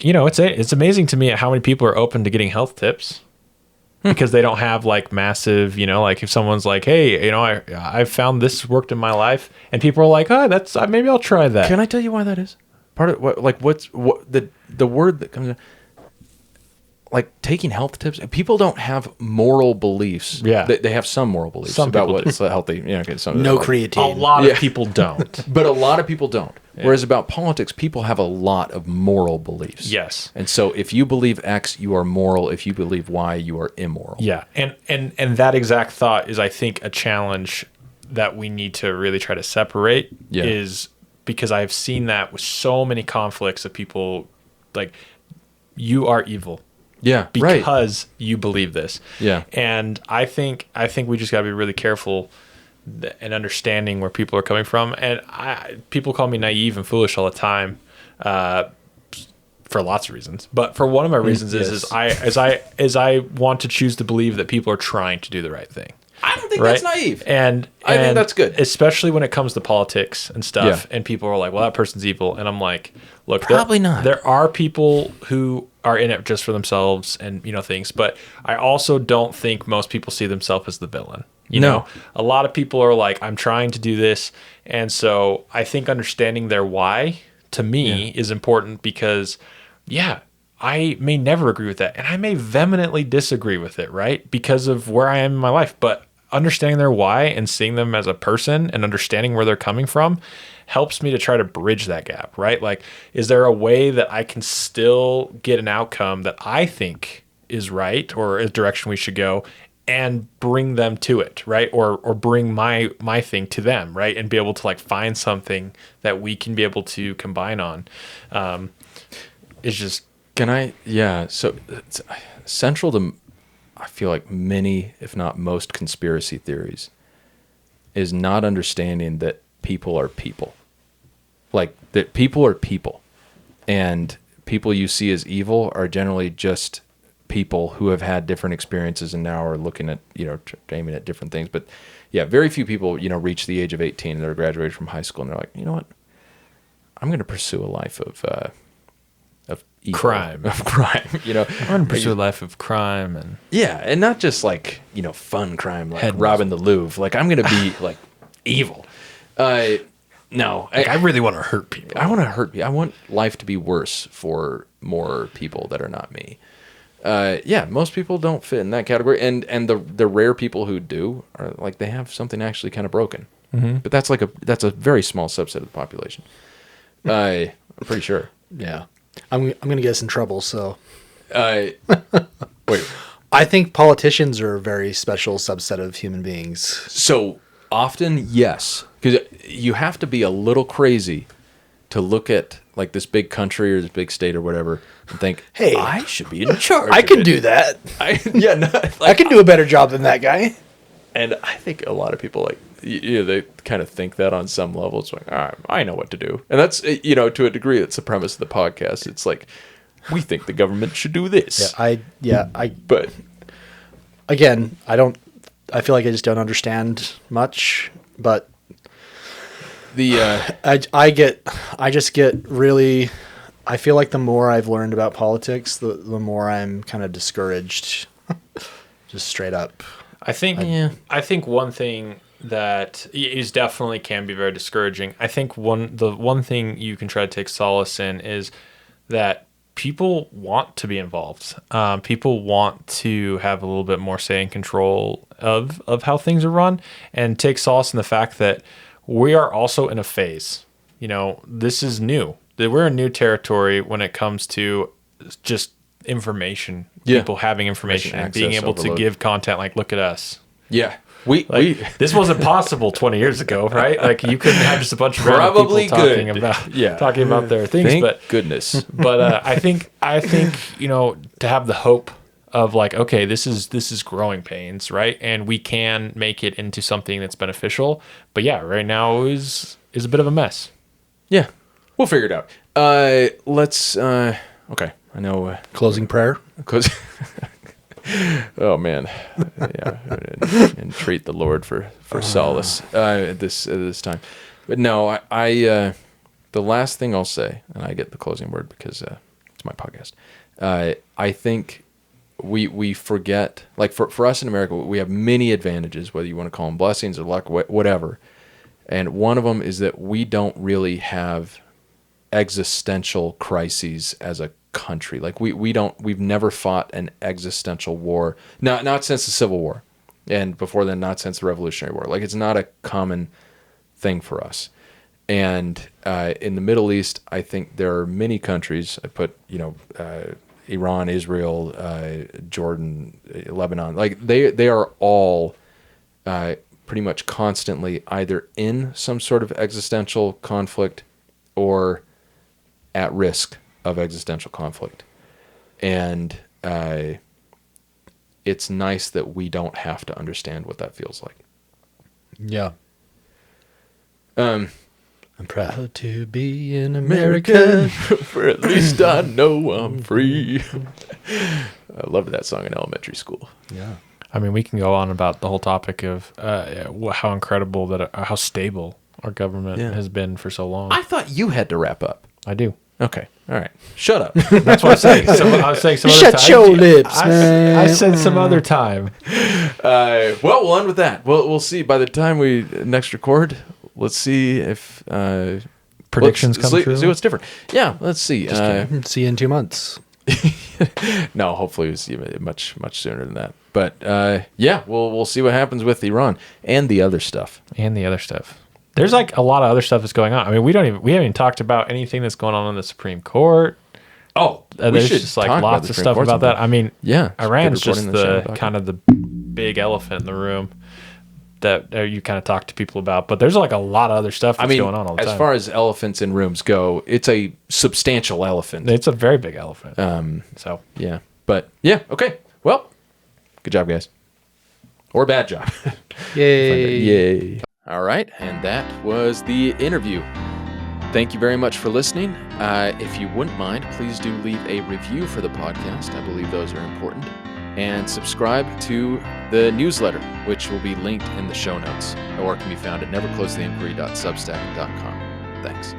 it's amazing to me how many people are open to getting health tips. Because they don't have like massive, like if someone's like, hey, I found this worked in my life, and people are like, oh, that's maybe I'll try that. Can I tell you why that is? Part of what's the word that comes in, like taking health tips. People don't have moral beliefs. Yeah, they have some moral beliefs about what's healthy. No creatine. A lot of people don't, but a lot of people don't. Yeah. Whereas about politics, people have a lot of moral beliefs. Yes. And so if you believe X, you are moral. If you believe Y, you are immoral. Yeah. And that exact thought is, I think, a challenge that we need to really try to separate is because I've seen that with so many conflicts of people like, you are evil. Yeah. Because you believe this. Yeah. And I think we just got to be really careful and understanding where people are coming from. And people call me naive and foolish all the time, for lots of reasons. But for one of my reasons is I want to choose to believe that people are trying to do the right thing. I don't think that's naive. And I think that's good. Especially when it comes to politics and stuff. Yeah. And people are like, well, that person's evil. And I'm like, look, probably not. There are people who are in it just for themselves and, things. But I also don't think most people see themselves as the villain. You know, a lot of people are like, I'm trying to do this. And so I think understanding their why to me is important because, I may never agree with that. And I may vehemently disagree with it, right? Because of where I am in my life. But understanding their why and seeing them as a person and understanding where they're coming from helps me to try to bridge that gap, right? Like, is there a way that I can still get an outcome that I think is right or a direction we should go and bring them to it, right? Or bring my thing to them, right? And be able to like find something that we can be able to combine on. It's just... So it's central to, I feel like many, if not most conspiracy theories is not understanding that people are people. Like that people are people, and people you see as evil are generally just people who have had different experiences and now are looking at, aiming at different things. But very few people, reach the age of 18 and they're graduated from high school and they're like, you know what? I'm going to pursue a life of evil, crime. Of crime, I'm going to pursue a life of crime and not just like, fun crime, like robbing the Louvre. Like I'm going to be like evil. No, I really want to hurt people. I want to hurt people. I want life to be worse for more people that are not me. Most people don't fit in that category, and the rare people who do are like they have something actually kind of broken. Mm-hmm. But that's a very small subset of the population. I'm pretty sure. Yeah, I'm gonna get us in trouble. So, wait. I think politicians are a very special subset of human beings. So often, yes, because you have to be a little crazy to look at like this big country or this big state or whatever and think, hey, I should be in charge. I can do that. I can do a better job than that guy. And I think a lot of people like, they kind of think that on some level. It's like, all right, I know what to do. And that's, to a degree, that's the premise of the podcast. It's like, we think the government should do this. But again, I feel like I just don't understand much, but I just get really, I feel like the more I've learned about politics, the more I'm kind of discouraged, just straight up. I think one thing that is definitely can be very discouraging. I think the one thing you can try to take solace in is that people want to be involved. People want to have a little bit more say and control of how things are run, and take solace in the fact that we are also in a phase. This is new. We're in new territory when it comes to just information. Yeah. People having information and being able to give content like, look at us. Yeah. This wasn't possible 20 years ago, right? Like, you couldn't have just a bunch of random people talking about their things. Thank goodness. But I think to have the hope of like, okay, this is growing pains, right? And we can make it into something that's beneficial. But yeah, right now is a bit of a mess. Yeah, we'll figure it out. Let's. Okay, I know. Closing prayer. Oh man, yeah, and treat the Lord for solace at this time. But no, I the last thing I'll say, and I get the closing word because it's my podcast. I think we forget, like for us in America, we have many advantages, whether you want to call them blessings or luck, whatever. And one of them is that we don't really have existential crises as a country. Like we've never fought an existential war, not since the Civil War, and before then not since the Revolutionary War. Like, it's not a common thing for us. And in the Middle East, I think there are many countries. I put Iran, Israel, Jordan, Lebanon. Like they are all pretty much constantly either in some sort of existential conflict or at risk of existential conflict. And it's nice that we don't have to understand what that feels like. Yeah. I'm proud to be an American, for at least I know I'm free. I loved that song in elementary school. Yeah. I mean, we can go on about the whole topic of how incredible how stable our government has been for so long. I thought you had to wrap up. I do. Okay. All right. Shut up. That's what I'm saying. I was saying some other time. Shut your lips, man. I said some other time. Well, we'll end with that. We'll see. By the time we next record, let's see if predictions come true. See what's different. Yeah, let's see. See you in 2 months. No, hopefully we'll see much sooner than that. But yeah, we'll see what happens with Iran and the other stuff. There's like a lot of other stuff that's going on. I mean, we haven't even talked about anything that's going on in the Supreme Court. Oh, there's just like lots of stuff about that. I mean, yeah, Iran's just the kind of the big elephant in the room that you kind of talk to people about. But there's like a lot of other stuff that's going on all the time. As far as elephants in rooms go, it's a substantial elephant. It's a very big elephant. So yeah, but yeah, okay. Well, good job, guys, or bad job. Yay! All right, and that was the interview. Thank you very much for listening. If you wouldn't mind, please do leave a review for the podcast. I believe those are important. And subscribe to the newsletter, which will be linked in the show notes, or can be found at neverclosetheinquiry.substack.com. Thanks.